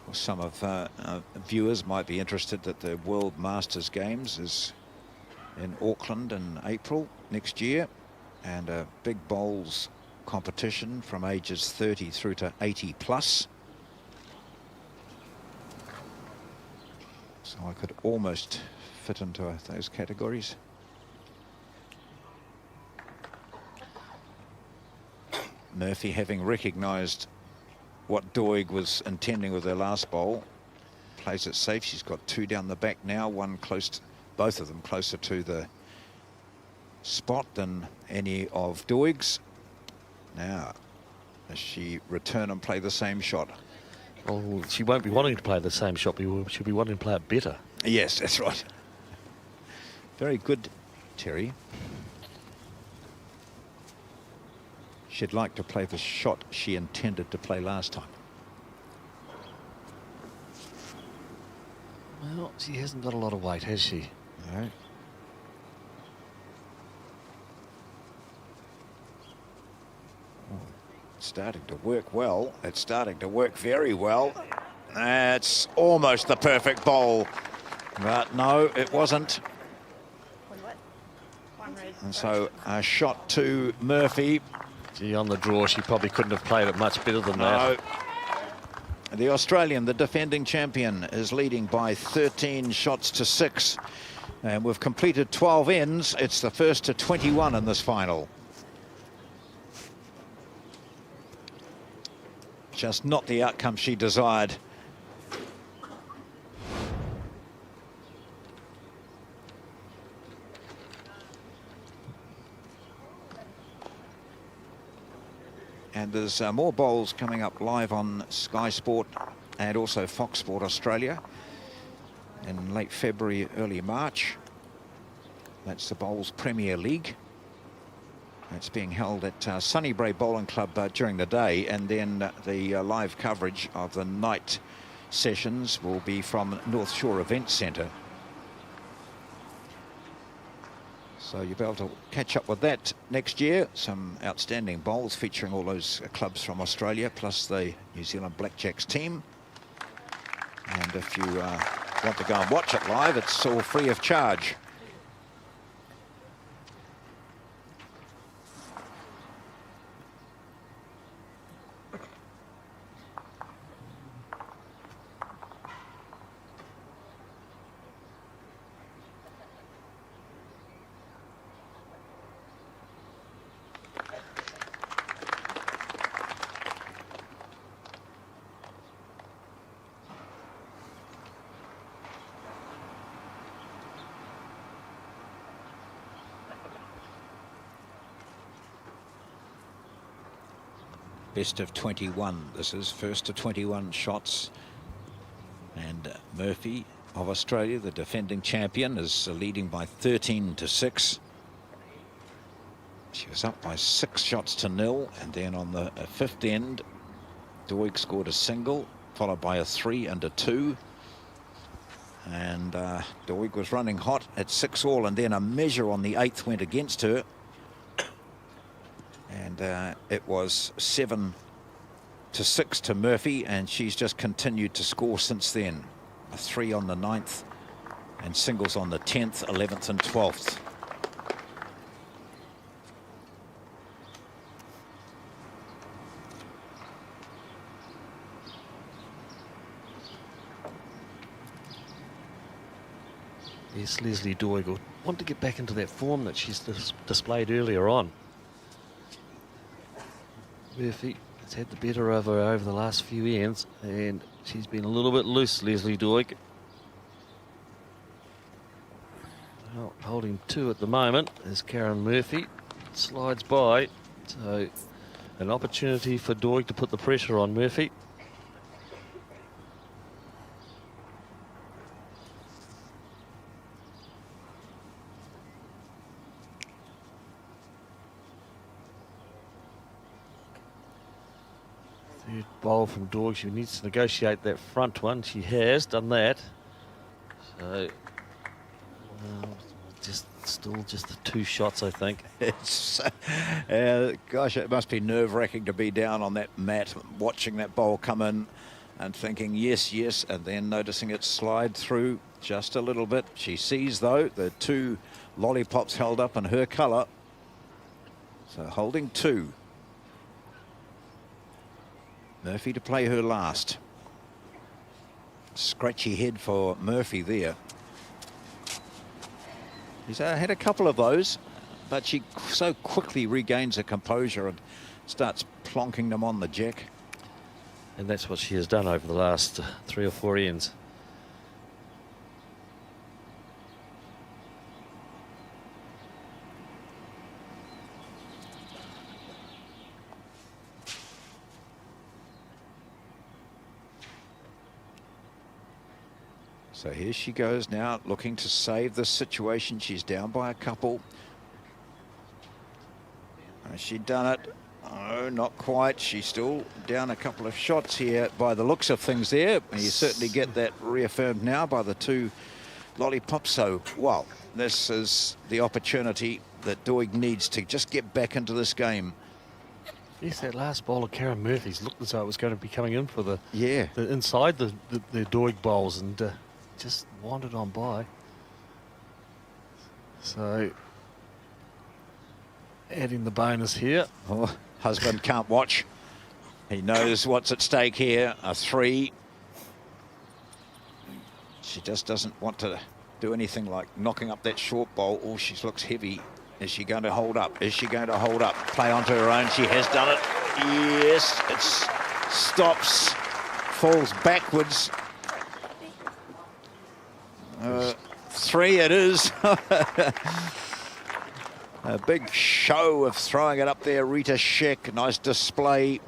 Well, some of viewers might be interested that the World Masters Games is in Auckland in April next year, and a big bowls competition from ages 30 through to 80 plus. So I could almost fit into those categories. Murphy, having recognised what Doig was intending with her last bowl, plays it safe. She's got 2 down the back now, one close, both of them closer to the spot than any of Doig's. Now, does she return and play the same shot? Well, she won't be wanting to play the same shot. She'll be wanting to play it better. Yes, that's right. Very good, Terry. She'd like to play the shot she intended to play last time. Well, she hasn't got a lot of weight, has she? No. It's starting to work well. It's starting to work very well. That's almost the perfect bowl. But no, it wasn't. One red. And so a shot to Murphy. Gee, on the draw, she probably couldn't have played it much better than No. that. The Australian, the defending champion, is leading by 13 shots to 6. And we've completed 12 ends. It's the first to 21 in this final. Just not the outcome she desired. And there's more bowls coming up live on Sky Sport and also Fox Sport Australia in late February, early March. That's the Bowls Premier League. It's being held at Sunnybrae Bowling Club during the day, and then the live coverage of the night sessions will be from North Shore Events Centre. So you'll be able to catch up with that next year. Some outstanding bowls featuring all those clubs from Australia, plus the New Zealand Blackjacks team. And if you want to go and watch it live, it's all free of charge. Best of 21. This is first to 21 shots. And Murphy of Australia, the defending champion, is leading by 13-6. She was up by 6 shots to 0, and then on the fifth end, Doig scored a single, followed by a 3 and a 2. And Doig was running hot at 6-all, and then a measure on the 8th went against her. And it was 7-6 to Murphy, and she's just continued to score since then. A 3 on the 9th, and singles on the 10th, 11th and 12th. Yes, Leslie Doig will want to get back into that form that she's displayed earlier on. Murphy has had the better of her over the last few ends, and she's been a little bit loose, Leslie Doig. Well, holding 2 at the moment as Karen Murphy slides by. So an opportunity for Doig to put the pressure on Murphy. Third bowl from Doig. She needs to negotiate that front one. She has done that. So, still just the 2 shots, I think. It's, gosh, it must be nerve-wracking to be down on that mat, watching that bowl come in and thinking, yes, yes, and then noticing it slide through just a little bit. She sees, though, the 2 lollipops held up in her colour. So holding 2. Murphy to play her last. Scratchy head for Murphy there. He's had a couple of those, but she so quickly regains her composure and starts plonking them on the jack. And that's what she has done over the last 3 or 4 ends. So here she goes now, looking to save this situation. She's down by a couple. Has she done it? Oh, not quite. She's still down a couple of shots here by the looks of things there. And you certainly get that reaffirmed now by the 2 lollipops. So, well, this is the opportunity that Doig needs to just get back into this game. Yes, that last bowl of Karen Murphy's looked as though it was going to be coming in for the Yeah. inside the Doig bowls, and just wandered on by. So adding the bonus here. Oh, husband can't watch. He knows what's at stake here. A 3. She just doesn't want to do anything like knocking up that short bowl. Oh, she looks heavy. Is she going to hold up? Is she going to hold up? Play onto her own. She has done it. Yes, it stops, falls backwards. 3 it is. A big show of throwing it up there. Rita Sheck, nice display.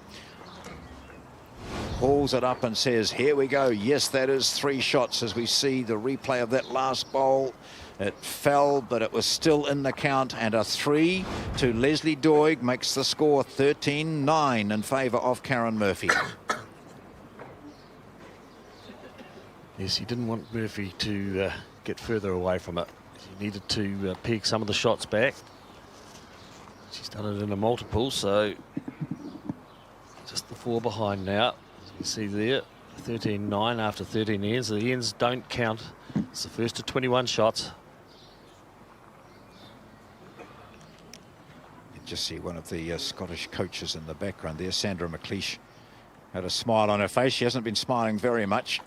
Pulls it up and says, here we go. Yes, that is 3 shots as we see the replay of that last bowl. It fell, but it was still in the count, and a 3 to Leslie Doig makes the score 13-9 in favour of Karen Murphy. Yes, he didn't want Murphy to get further away from it. He needed to peg some of the shots back. She's done it in a multiple, so just the 4 behind now. As you can see there, 13-9 after 13 ends. The ends don't count. It's the first of 21 shots. You can just see one of the Scottish coaches in the background there, Sandra McLeish, had a smile on her face. She hasn't been smiling very much.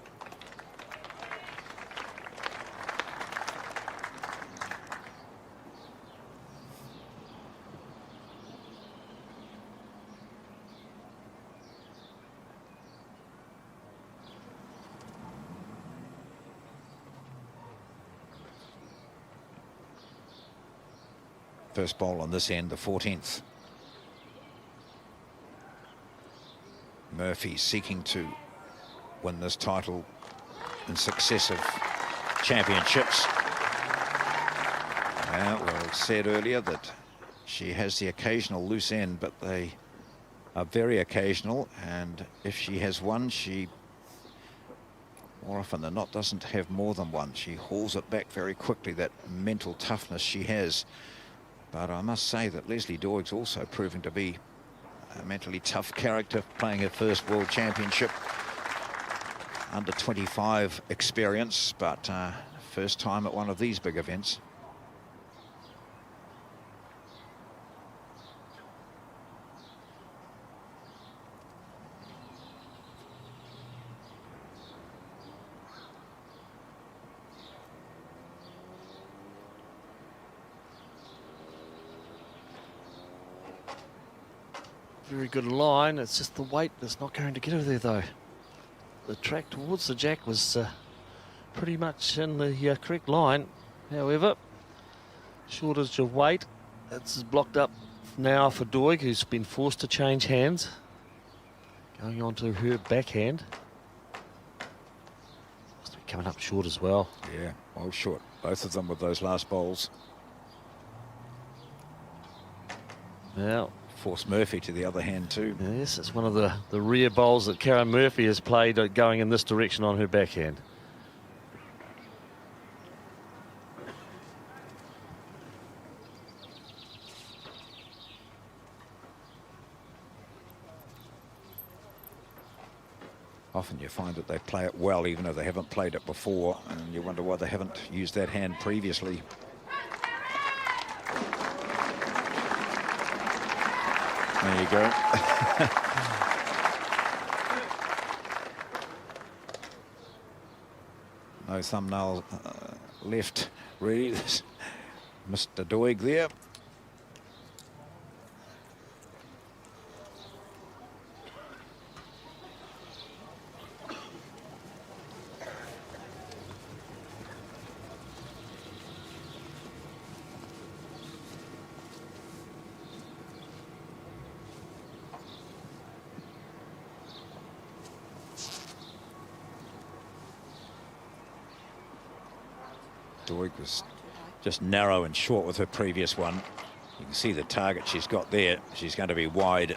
First bowl on this end, the 14th. Murphy seeking to win this title in successive championships. Well, said earlier that she has the occasional loose end, but they are very occasional, and if she has one, she more often than not doesn't have more than one. She hauls it back very quickly, that mental toughness she has. But I must say that Leslie Doig's also proving to be a mentally tough character, playing her first World Championship. Under 25 experience, but first time at one of these big events. Very good line. It's just the weight that's not going to get her there, though. The track towards the jack was pretty much in the correct line. However, shortage of weight. It's blocked up now for Doig, who's been forced to change hands. Going on to her backhand. Must be coming up short as well. Yeah, well short. Both of them with those last bowls. Now, Force Murphy to the other hand too. yes, it's one of the rare bowls that Karen Murphy has played going in this direction on her backhand. Often you find that they play it well, even though they haven't played it before, and you wonder why they haven't used that hand previously. There you go. No thumbnail left, really. Mr. Doig there. Doig was just narrow and short with her previous one. You can see the target she's got there. She's going to be wide.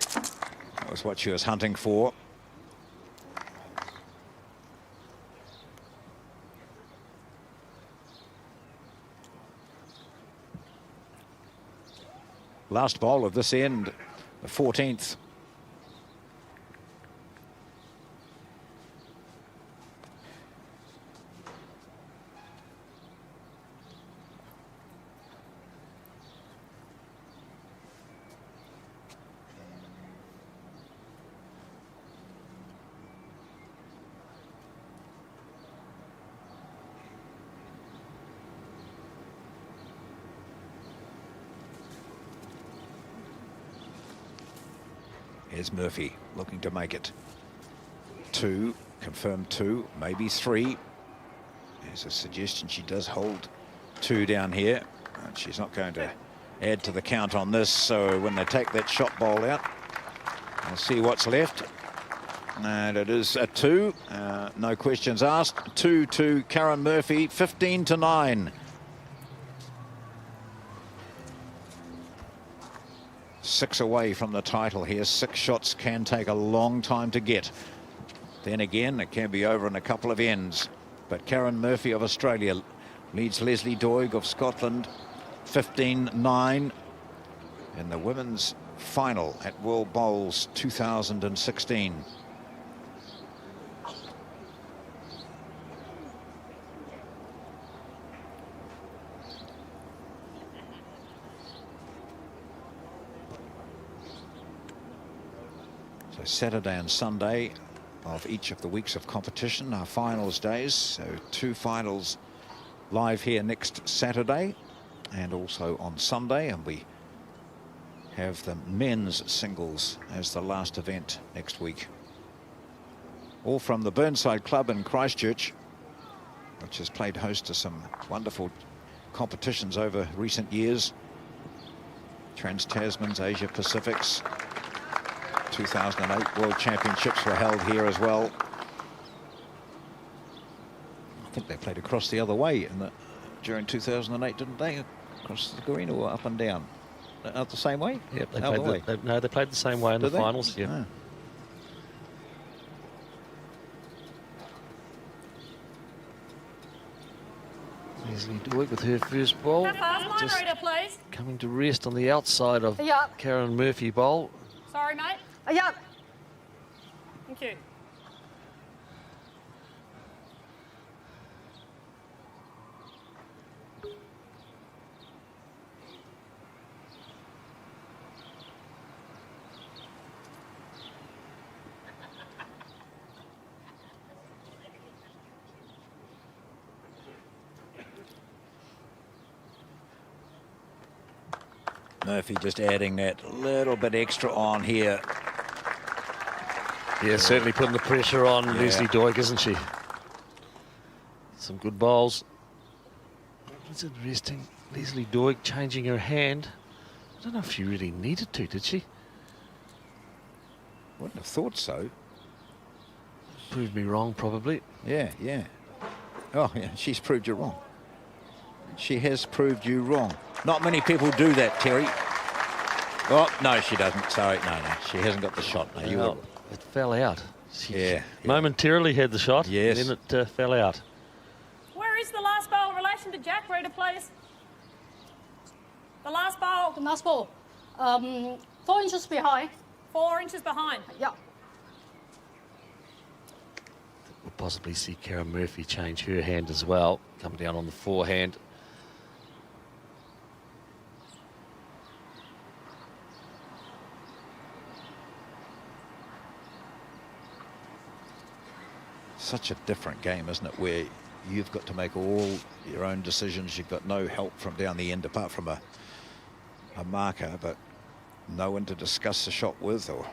That was what she was hunting for. Last bowl of this end, the 14th. Here's Murphy looking to make it 2, confirmed 2, maybe 3. There's a suggestion she does hold 2 down here. And she's not going to add to the count on this, so when they take that shot bowl out, we'll see what's left. And it is a 2, no questions asked. 2 to Karen Murphy, 15-9. 6 away from the title here. 6 shots can take a long time to get. Then again, it can be over in a couple of ends. But Karen Murphy of Australia leads Leslie Doig of Scotland 15-9 in the women's final at World Bowls 2016. So Saturday and Sunday of each of the weeks of competition are finals days. So 2 finals live here next Saturday and also on Sunday. And we have the men's singles as the last event next week. All from the Burnside Club in Christchurch, which has played host to some wonderful competitions over recent years. Trans-Tasman's, Asia Pacific's, 2008 World Championships were held here as well. I think they played across the other way during 2008, didn't they? Across the green or up and down? Out the same way? Yep, they Other played way. no, they played the same way in Did the they? finals. Yeah. Ah. Leslie Doig with her first ball. How fast, line Just reader, please. coming to rest on the outside of Yeah. Karen Murphy bowl. Sorry, mate. Yeah. Thank you. Murphy just adding that little bit extra on here. Yeah, certainly putting the pressure on Leslie Doig, isn't she? Some good bowls. It's interesting. Leslie Doig changing her hand. I don't know if she really needed to, did she? Wouldn't have thought so. Proved me wrong, probably. Yeah, yeah. Oh, yeah, she's proved you wrong. She has proved you wrong. Not many people do that, Terry. Oh, no, she doesn't. Sorry, no, she hasn't got the shot. No, you Well, would. it fell out. She Yeah. momentarily had the shot, Yes. and then it fell out. Where is the last bowl in relation to Jack, reader, please? The last bowl, The last ball. 4 inches behind. 4 inches behind. Yeah. We'll possibly see Karen Murphy change her hand as well, come down on the forehand. Such a different game, isn't it, where you've got to make all your own decisions. You've got no help from down the end apart from a marker, but no one to discuss the shot with. Or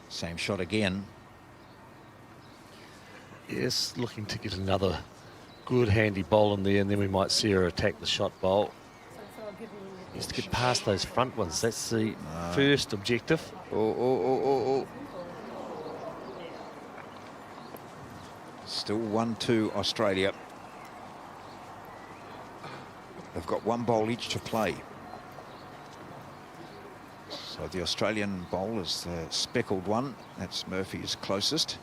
same shot again. Yes, looking to get another good handy bowl in there, and then we might see her attack the shot bowl. Needs to get past those front ones. That's the first objective. Oh. Still 1-2 Australia. They've got one bowl each to play. So the Australian bowl is the speckled one. That's Murphy's closest.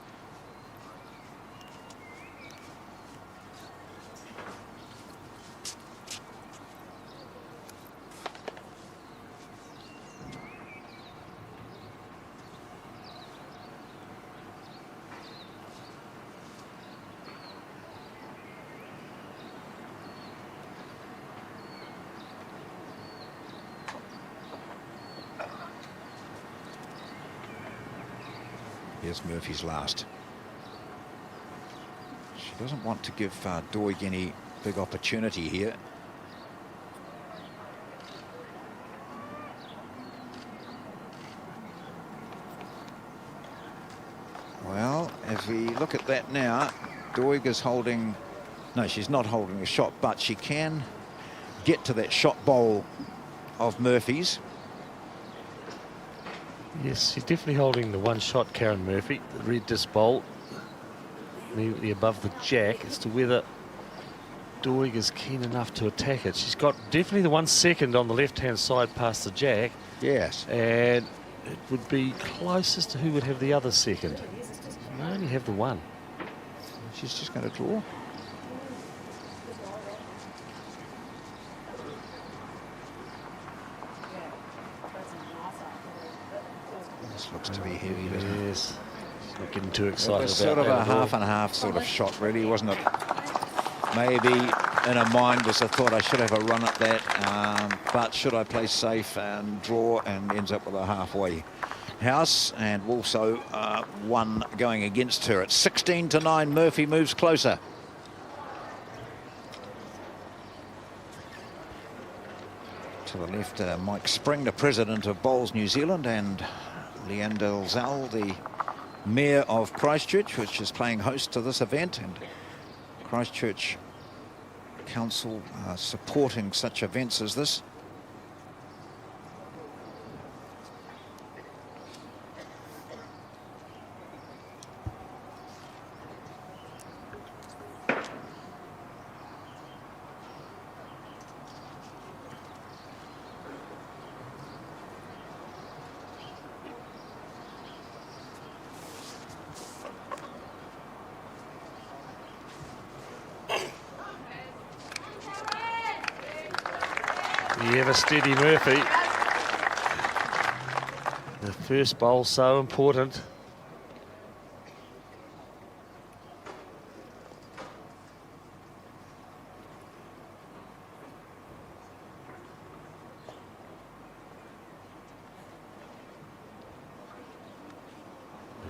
Here's Murphy's last. She doesn't want to give Doig any big opportunity here. Well, as we look at that now, Doig is holding... No, she's not holding a shot, but she can get to that shot bowl of Murphy's. Yes, she's definitely holding the one shot, Karen Murphy. The red disc bowl immediately above the jack as to whether Doig is keen enough to attack it. She's got definitely the 1 second on the left-hand side past the jack. Yes. And it would be closest to who would have the other second. She may only have the one. She's just going to draw. This looks to be heavy, doesn't it? Yes. She's not getting too It excited was about sort of that a at all. half and half sort of shot, really, wasn't it? Maybe in her mind was a thought I should have a run at that, but should I play safe and draw, and ends up with a halfway house, and also one going against her. At 16-9, Murphy moves closer. To the left, Mike Spring, the president of Bowls New Zealand, and Leanne Dalzell, the Mayor of Christchurch, which is playing host to this event, and Christchurch Council supporting such events as this. The ever steady Murphy. The first bowl so important.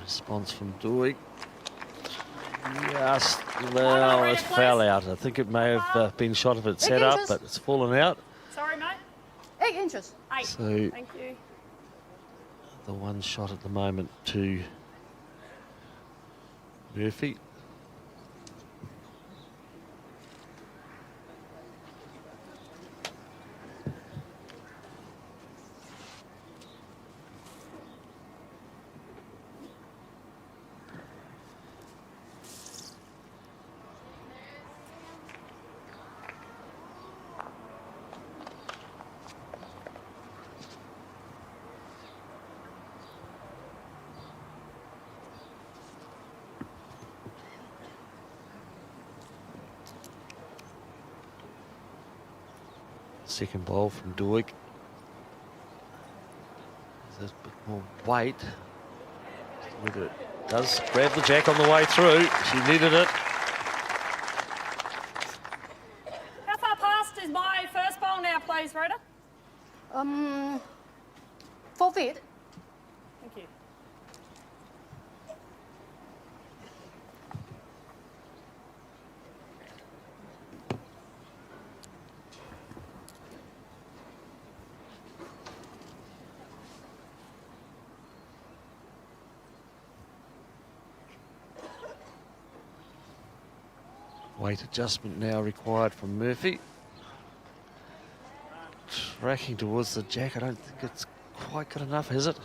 Response from Doig. Yes, well, it fell out. I think it may have been shot if it set up, but it's fallen out. Sorry, mate. 8 inches. 8. So Thank you. the one shot at the moment to Murphy. Second ball from Doig. There's a bit more weight. Whether it does grab the jack on the way through. She needed it. How far past is my first bowl now, please, Rhoda? 4 feet. Thank you. Weight adjustment now required from Murphy. Tracking towards the jack. I don't think it's quite good enough, is it?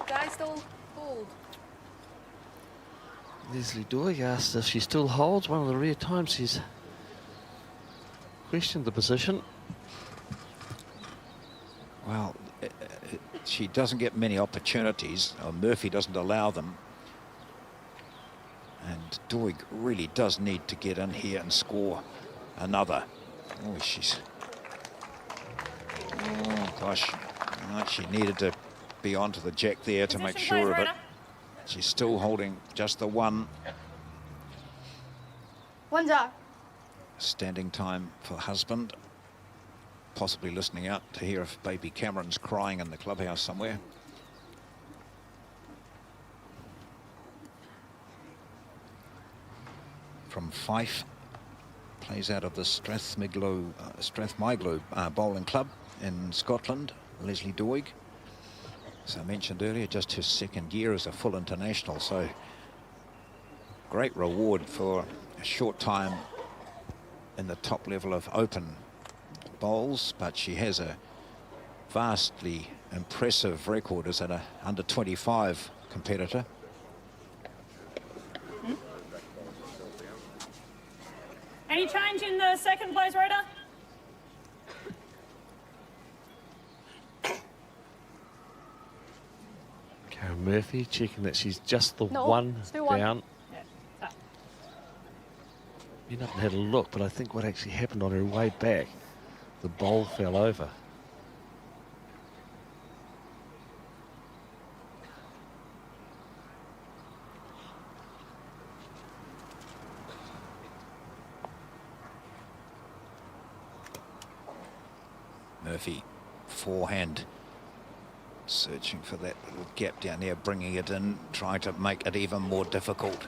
Guy still pulled. Leslie Doig asked if she still holds. One of the rare times she's questioned the position. Well, she doesn't get many opportunities. Murphy doesn't allow them. And Doig really does need to get in here and score another. Oh, she's... Oh, gosh. No, she needed to be onto the jack there to make Position, sure please, of it. Rhoda. She's still holding just the one. 1 jar. Standing time for husband. Possibly listening out to hear if baby Cameron's crying in the clubhouse somewhere. From Fife, plays out of the Strathmiglo Bowling Club in Scotland, Leslie Doig. As I mentioned earlier, just his second year as a full international, so great reward for a short time in the top level of open bowls, but she has a vastly impressive record as an under 25 competitor. Any change in the second, please, Rhoda? Karen Murphy checking that she's just the No, one still one. down. Yeah. Tap. Been up and had a look, but I think what actually happened on her way back, the bowl fell over. Murphy, forehand, searching for that little gap down there, bringing it in, trying to make it even more difficult.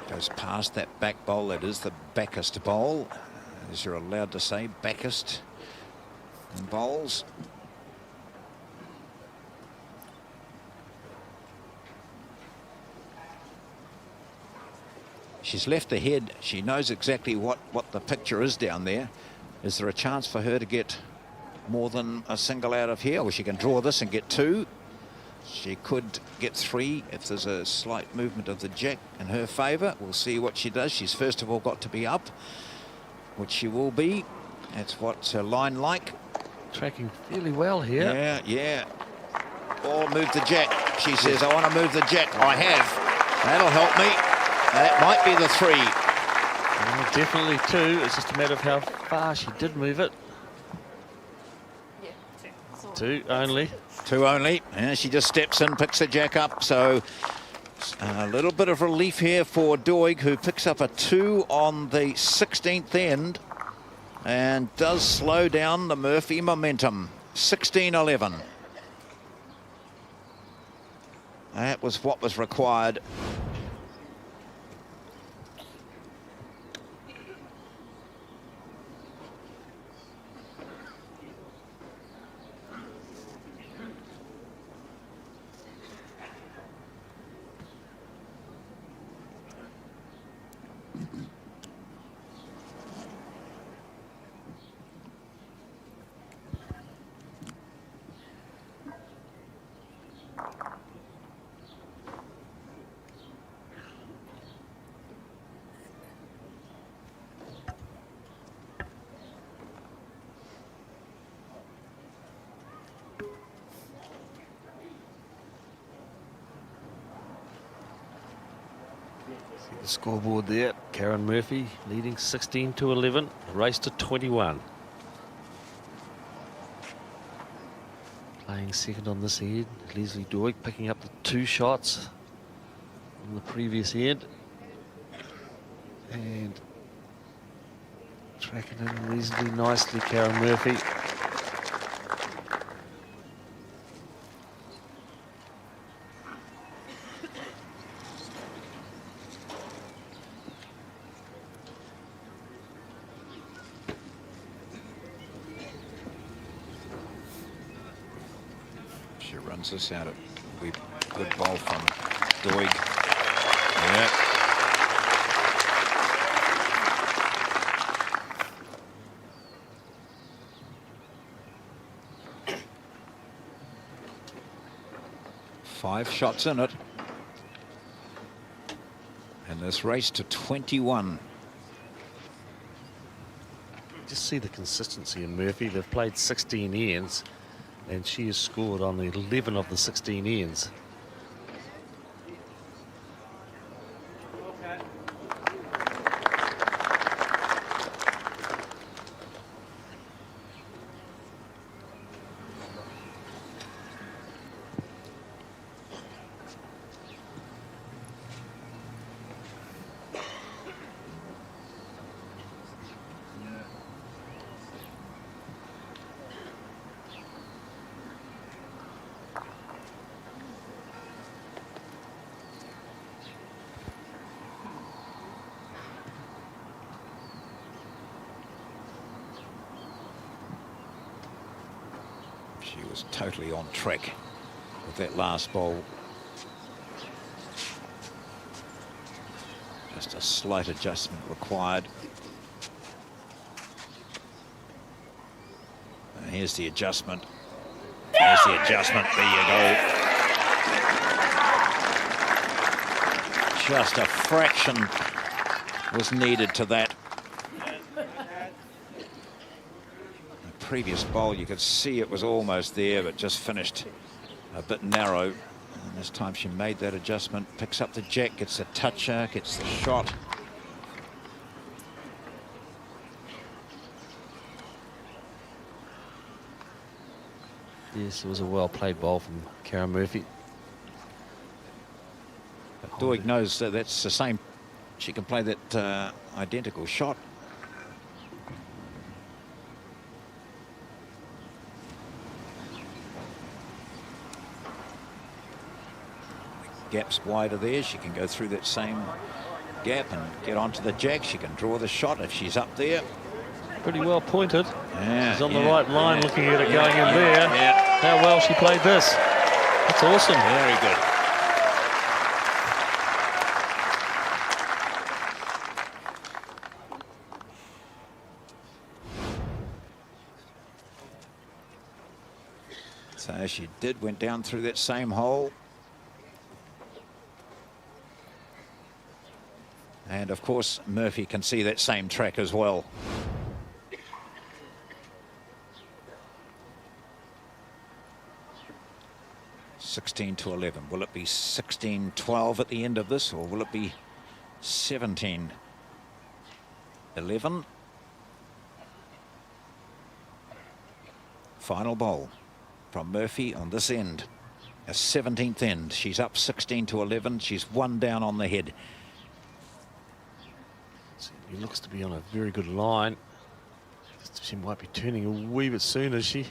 Goes past that back bowl. That is the backest bowl, as you're allowed to say, backest in bowls. She's left the head. She knows exactly what the picture is down there. Is there a chance for her to get more than a single out of here? Or she can draw this and get 2. She could get 3 if there's a slight movement of the jack in her favour. We'll see what she does. She's first of all got to be up, which she will be. That's what's her line like. Tracking fairly well here. Yeah, yeah. Or move the jack. She says, I want to move the jack. I have. That'll help me. That might be the 3. Definitely 2. It's just a matter of how far she did move it. Yeah, 2. 2 only. 2 only. And she just steps in, picks the jack up. So a little bit of relief here for Doig, who picks up a 2 on the 16th end and does slow down the Murphy momentum. 16-11. That was what was required. The scoreboard there. Karen Murphy leading 16-11. Race to 21. Playing second on this end. Leslie Doig picking up the 2 shots on the previous end. And tracking in reasonably nicely, Karen Murphy. She runs this out. Good ball from Doig. Yeah. Five shots in it. And this race to 21. Just see the consistency in Murphy. They've played 16 ends and she has scored on 11 of the 16 ends. She was totally on track with that last ball. Just a slight adjustment required. And here's the adjustment. There's the adjustment. There you go. Just a fraction was needed to that. Previous bowl, you could see it was almost there, but just finished a bit narrow. And this time she made that adjustment, picks up the jack, gets the toucher, gets the shot. Yes, it was a well-played ball from Karen Murphy. But Doig knows that that's the same. She can play that identical shot. Gap's wider there. She can go through that same gap and get onto the jack. She can draw the shot if she's up there. Pretty well pointed. Yeah, She's on the right line, looking at it going in there. Yeah. How well she played this. That's awesome. Very good. So she went down through that same hole. And of course, Murphy can see that same track as well. (16-11). Will it be 16-12 at the end of this, or will it be 17-11? Final bowl from Murphy on this end, a 17th end. She's up 16-11. She's one down on the head. He looks to be on a very good line. She might be turning a wee bit soon, is she?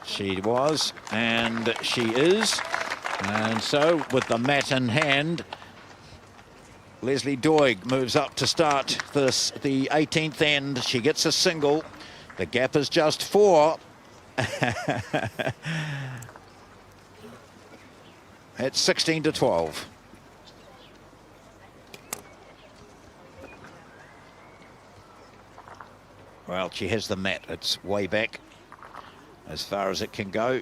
She was, and she is. And so, with the mat in hand, Leslie Doig moves up to start this, the 18th end. She gets a single. The gap is just 4. It's 16-12. Well, she has the mat. It's way back as far as it can go.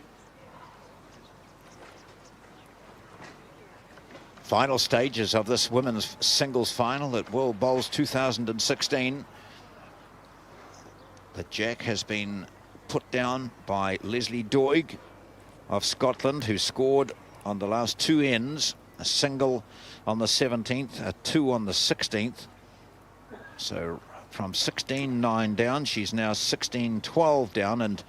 Final stages of this women's singles final at World Bowls 2016. The jack has been put down by Leslie Doig of Scotland, who scored on the last 2 ends, a single on the 17th, a 2 on the 16th. So from 16-9 down, she's now 16-12 down, and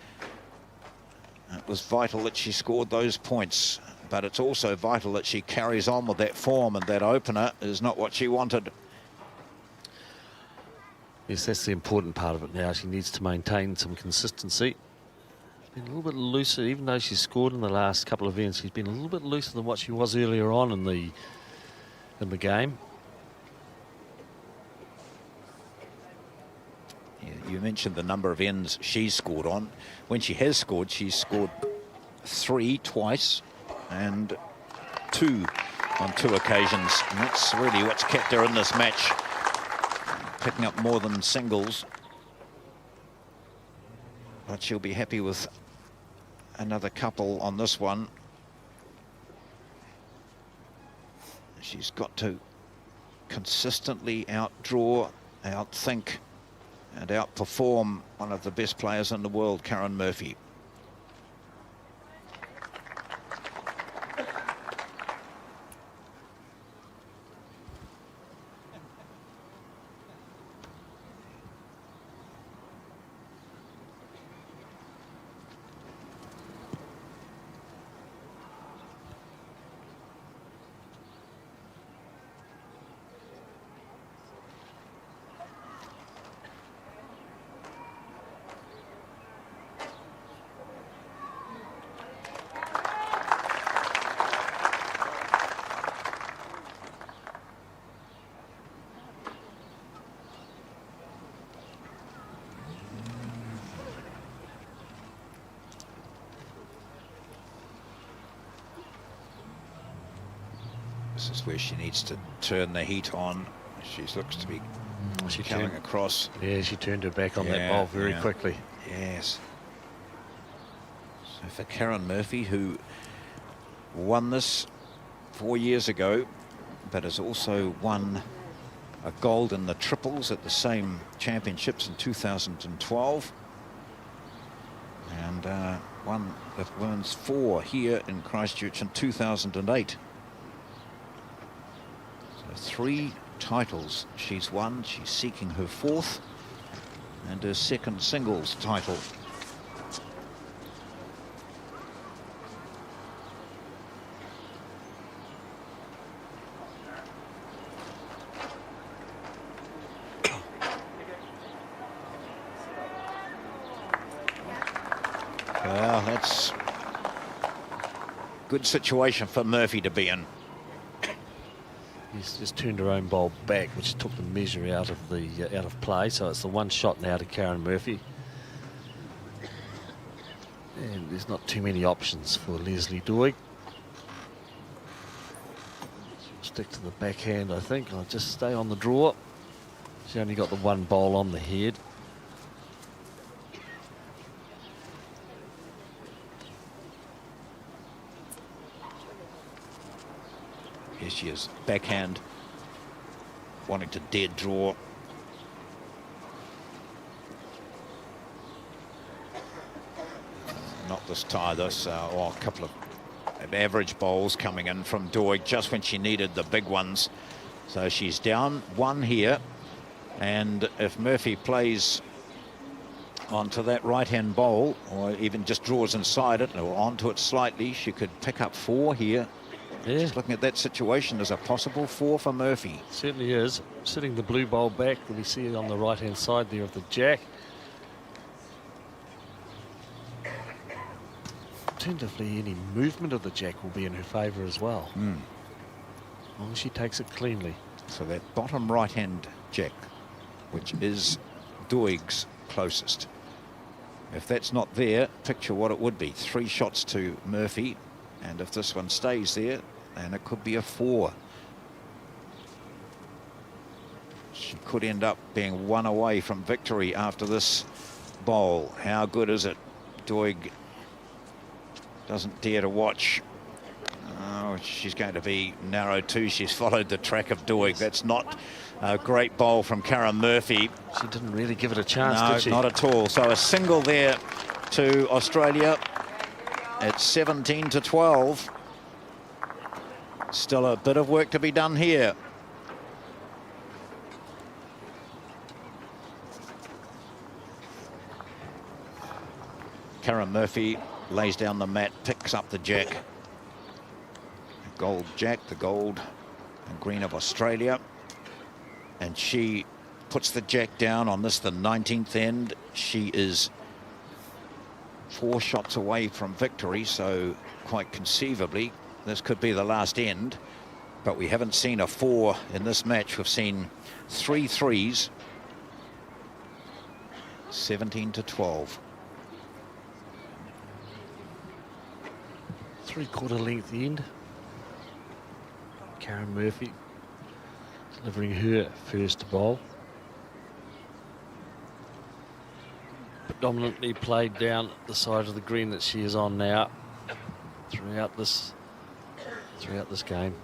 it was vital that she scored those points. But it's also vital that she carries on with that form, and that opener is not what she wanted. Yes, that's the important part of it now. She needs to maintain some consistency. She's been a little bit looser, even though she's scored in the last couple of events. She's been a little bit looser than what she was earlier on in the game. Yeah, you mentioned the number of ends she's scored on. When she has scored, she's scored 3 twice and 2 on 2 occasions. And that's really what's kept her in this match, picking up more than singles. But she'll be happy with another couple on this one. She's got to consistently outdraw, outthink, and outperform one of the best players in the world, Karen Murphy. This is where she needs to turn the heat on. She looks to be coming across. Yeah, she turned her back on that ball very quickly. Yes. So for Karen Murphy, who won this 4 years ago, but has also won a gold in the triples at the same championships in 2012. And won the women's 4 here in Christchurch in 2008. 3 titles she's won. She's seeking her 4th and her 2nd singles title. Well, that's a good situation for Murphy to be in. She's just turned her own ball back, which took the measure out of the out of play. So it's the 1 shot now to Karen Murphy, and there's not too many options for Leslie Doig. Stick to the backhand, I think. I'll just stay on the draw. She only got the 1 bowl on the head. There she is, backhand, wanting to dead draw. Not this tie, this, or a couple of average bowls coming in from Doig just when she needed the big ones. So she's down 1 here, and if Murphy plays onto that right-hand bowl, or even just draws inside it or onto it slightly, she could pick up 4 here. Yeah, Just looking at that situation as a possible 4 for Murphy. certainly is. Sitting the blue bowl back, we see it on the right-hand side there of the jack. Tentatively, any movement of the jack will be in her favour as well. As long as she takes it cleanly. So that bottom right-hand jack, which is Doig's closest. If that's not there, picture what it would be. 3 shots to Murphy, and if this one stays there, then it could be a 4. She could end up being 1 away from victory after this bowl. How good is it? Doig doesn't dare to watch. Oh, she's going to be narrow too. She's followed the track of Doig. That's not a great bowl from Karen Murphy. She didn't really give it a chance, did she? No, not at all. So a single there to Australia. It's 17 to 12. Still a bit of work to be done here. Karen Murphy lays down the mat, picks up the jack. Gold jack, the gold and green of Australia. And she puts the jack down on this, the 19th end. She is 4 shots away from victory, so quite conceivably this could be the last end. But we haven't seen a 4 in this match. We've seen 3 threes. 17 to 12. 3/4 length end. Karen Murphy delivering her first bowl. Predominantly played down the side of the green that she is on now throughout this game.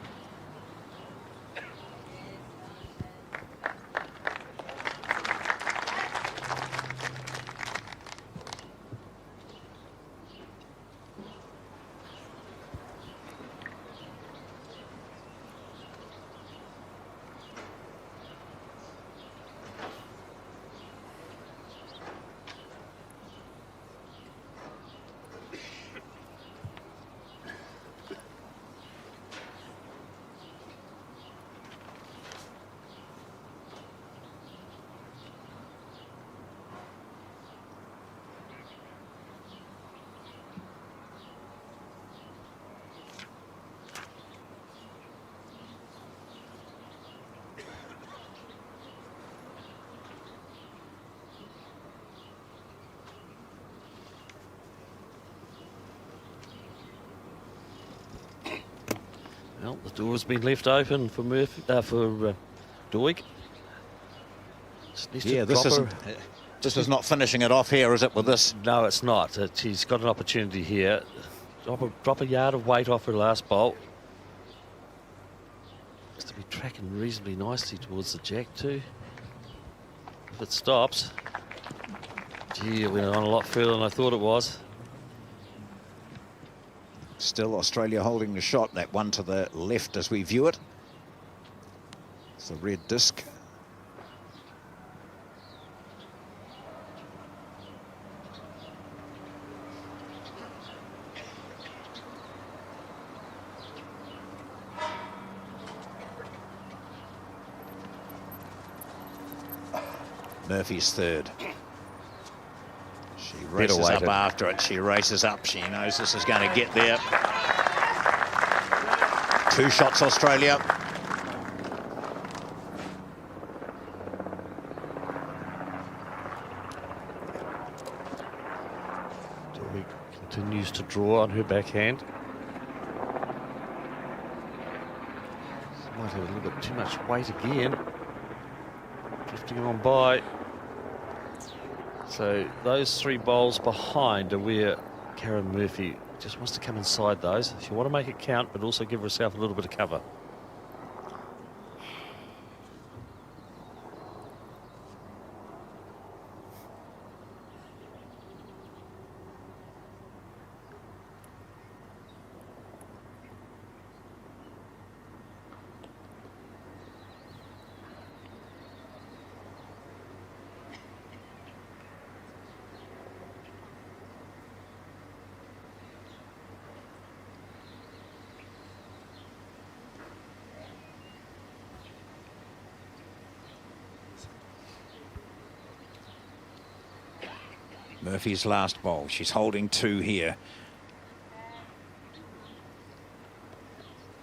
Well, the door's been left open for Murphy, for Doig. Yeah, this is not finishing it off here, is it, with this? No, it's not. She's got an opportunity here. Drop a yard of weight off her last bolt. Has to be tracking reasonably nicely towards the jack too. If it stops, gee, it went on a lot further than I thought it was. Still Australia holding the shot, that one to the left as we view it. It's the red disc. Murphy's third. She races up after it. She races up. She knows this is going to get there. 2 shots, Australia. Doig continues to draw on her backhand. She might have a little bit too much weight again. Drifting on by. So those 3 bowls behind are where Karen Murphy just wants to come inside those. She want to make it count, but also give herself a little bit of cover. Murphy's last bowl. She's holding 2 here.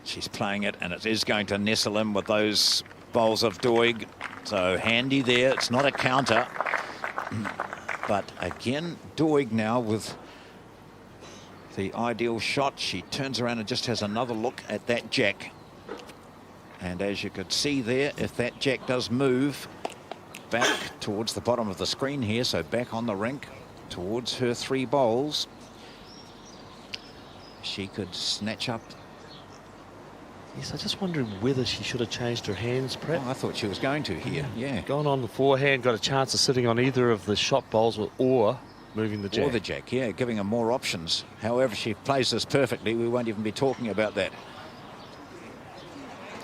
She's playing it, and it is going to nestle in with those bowls of Doig. So handy there. It's not a counter. But again, Doig now with the ideal shot. She turns around and just has another look at that jack. And as you could see there, if that jack does move back towards the bottom of the screen here, so back on the rink towards her 3 bowls, she could snatch up. Yes, I'm just wondering whether she should have changed her hands, perhaps. Oh, I thought she was going to here, yeah. Gone on the forehand, got a chance of sitting on either of the shot bowls or moving the jack. Or the jack, yeah, giving her more options. However, she plays this perfectly. We won't even be talking about that.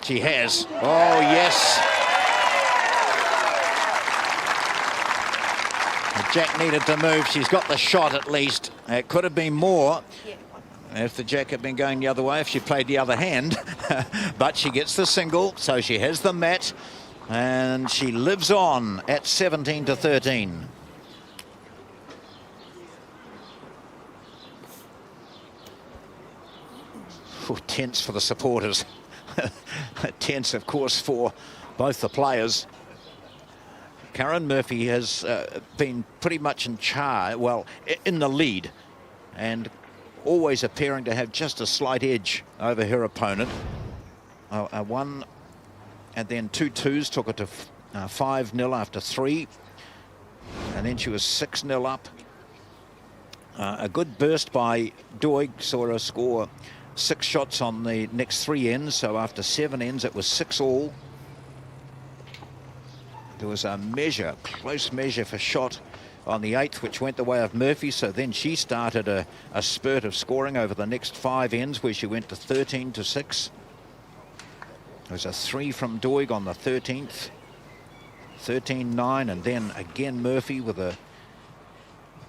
She has. Oh, yes. The jack needed to move. She's got the shot at least. It could have been more. If the jack had been going the other way, if she played the other hand. But she gets the single, so she has the mat, and she lives on at 17-13. Tense for the supporters. Tense, of course, for both the players. Karen Murphy has been pretty much in charge, well, in the lead, and always appearing to have just a slight edge over her opponent. A 1 and then 2 twos took her to 5-0 after 3, and then she was 6-0 up. A good burst by Doig saw her score 6 shots on the next 3 ends, so after 7 ends it was 6 all. There was a measure, close measure for shot on the 8th, which went the way of Murphy, so then she started a spurt of scoring over the next 5 ends, where she went to 13-6. There was a 3 from Doig on the 13th, 13-9, and then again Murphy with a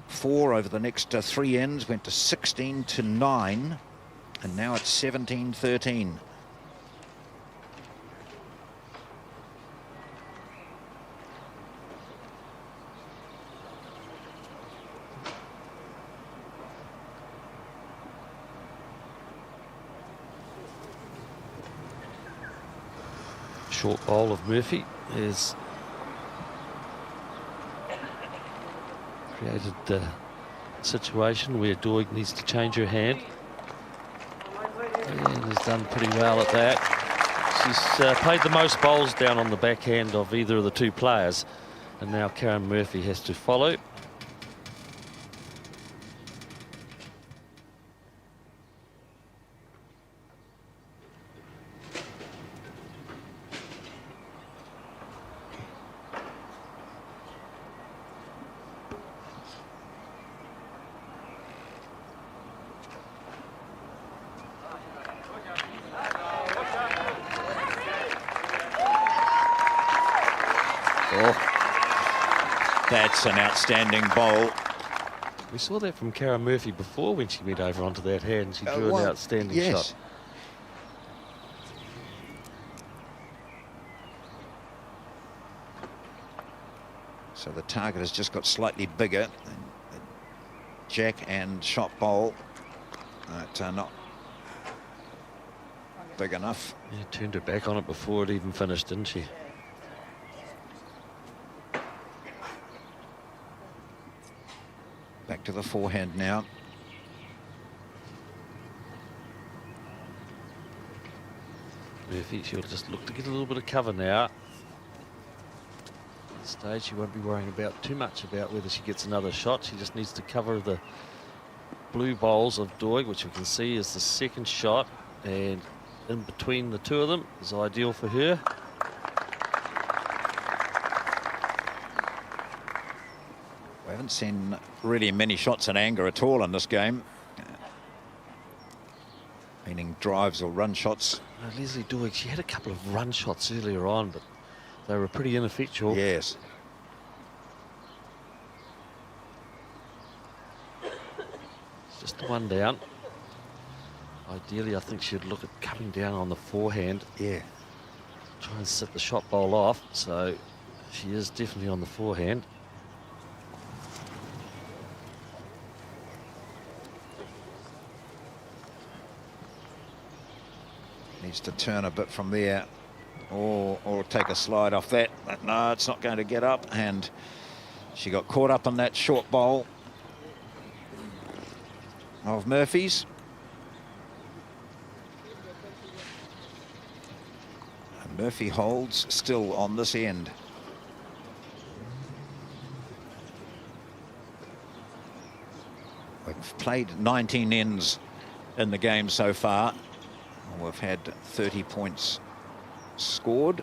4 over the next 3 ends, went to 16-9, and now it's 17-13. Short bowl of Murphy has created the situation where Doig needs to change her hand, and has done pretty well at that. She's played the most bowls down on the backhand of either of the 2 players, and now Karen Murphy has to follow. That's an outstanding bowl. We saw that from Karen Murphy before when she went over onto that hand. She drew an outstanding shot. So the target has just got slightly bigger. Jack and shot bowl, but not big enough. Yeah, turned her back on it before it even finished, didn't she? Back to the forehand now. Murphy, she'll just look to get a little bit of cover now. At this stage, she won't be worrying about too much about whether she gets another shot. She just needs to cover the blue bowls of Doig, which we can see is the 2nd shot, and in between the 2 of them is ideal for her. We haven't seen really many shots in anger at all in this game, meaning drives or run shots. Leslie Doig, she had a couple of run shots earlier on, but they were pretty ineffectual. Yes. It's just the 1 down. Ideally, I think she'd look at coming down on the forehand. Yeah. Try and sit the shot bowl off, so she is definitely on the forehand. Needs to turn a bit from there, or take a slide off that. But no, it's not going to get up, and she got caught up in that short bowl of Murphy's. And Murphy holds still on this end. We've played 19 ends in the game so far. We've had 30 points scored.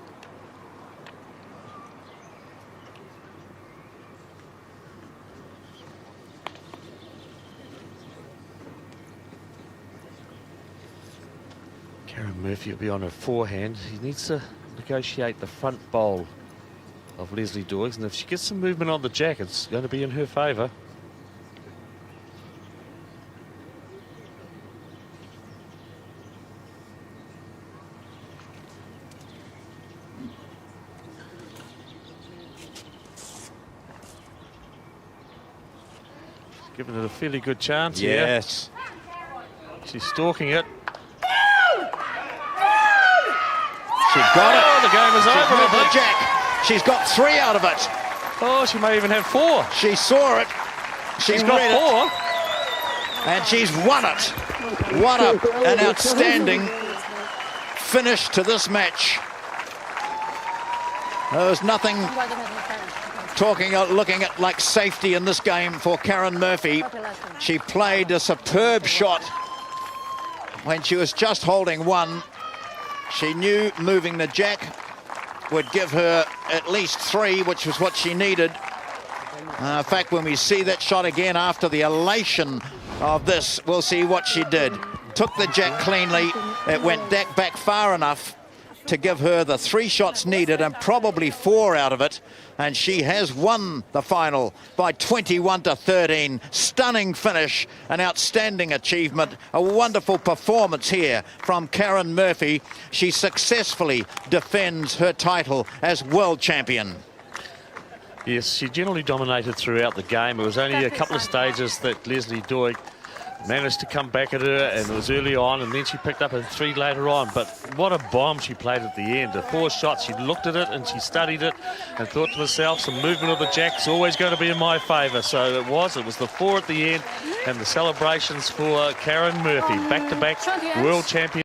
Karen Murphy will be on her forehand. He needs to negotiate the front bowl of Leslie Doig, and if she gets some movement on the jack, it's going to be in her favour. Giving it a fairly good chance here. Yes. She's stalking it. She got it. Oh, the game is She's over. moved the jack. She's got 3 out of it. Oh, she may even have 4. She saw it. She's got read 4. it. And she's won it. What an outstanding finish to this match. There was nothing looking at like safety in this game for Karen Murphy. She played a superb shot when she was just holding 1. She knew moving the jack would give her at least 3, which was what she needed. In fact, when we see that shot again after the elation of this, we'll see what she did. Took the jack cleanly. It went back far enough to give her the 3 shots needed, and probably 4 out of it. And she has won the final by 21-13. Stunning finish, an outstanding achievement, a wonderful performance here from Karen Murphy. She successfully defends her title as world champion. Yes, she generally dominated throughout the game. It was only a couple of stages that Leslie Doig managed to come back at her, and it was early on, and then she picked up a 3 later on. But what a bomb she played at the end. The 4 shots, she looked at it and she studied it and thought to herself, some movement of the jack's always going to be in my favour. So it was the 4 at the end, and the celebrations for Karen Murphy, back-to-back world champion.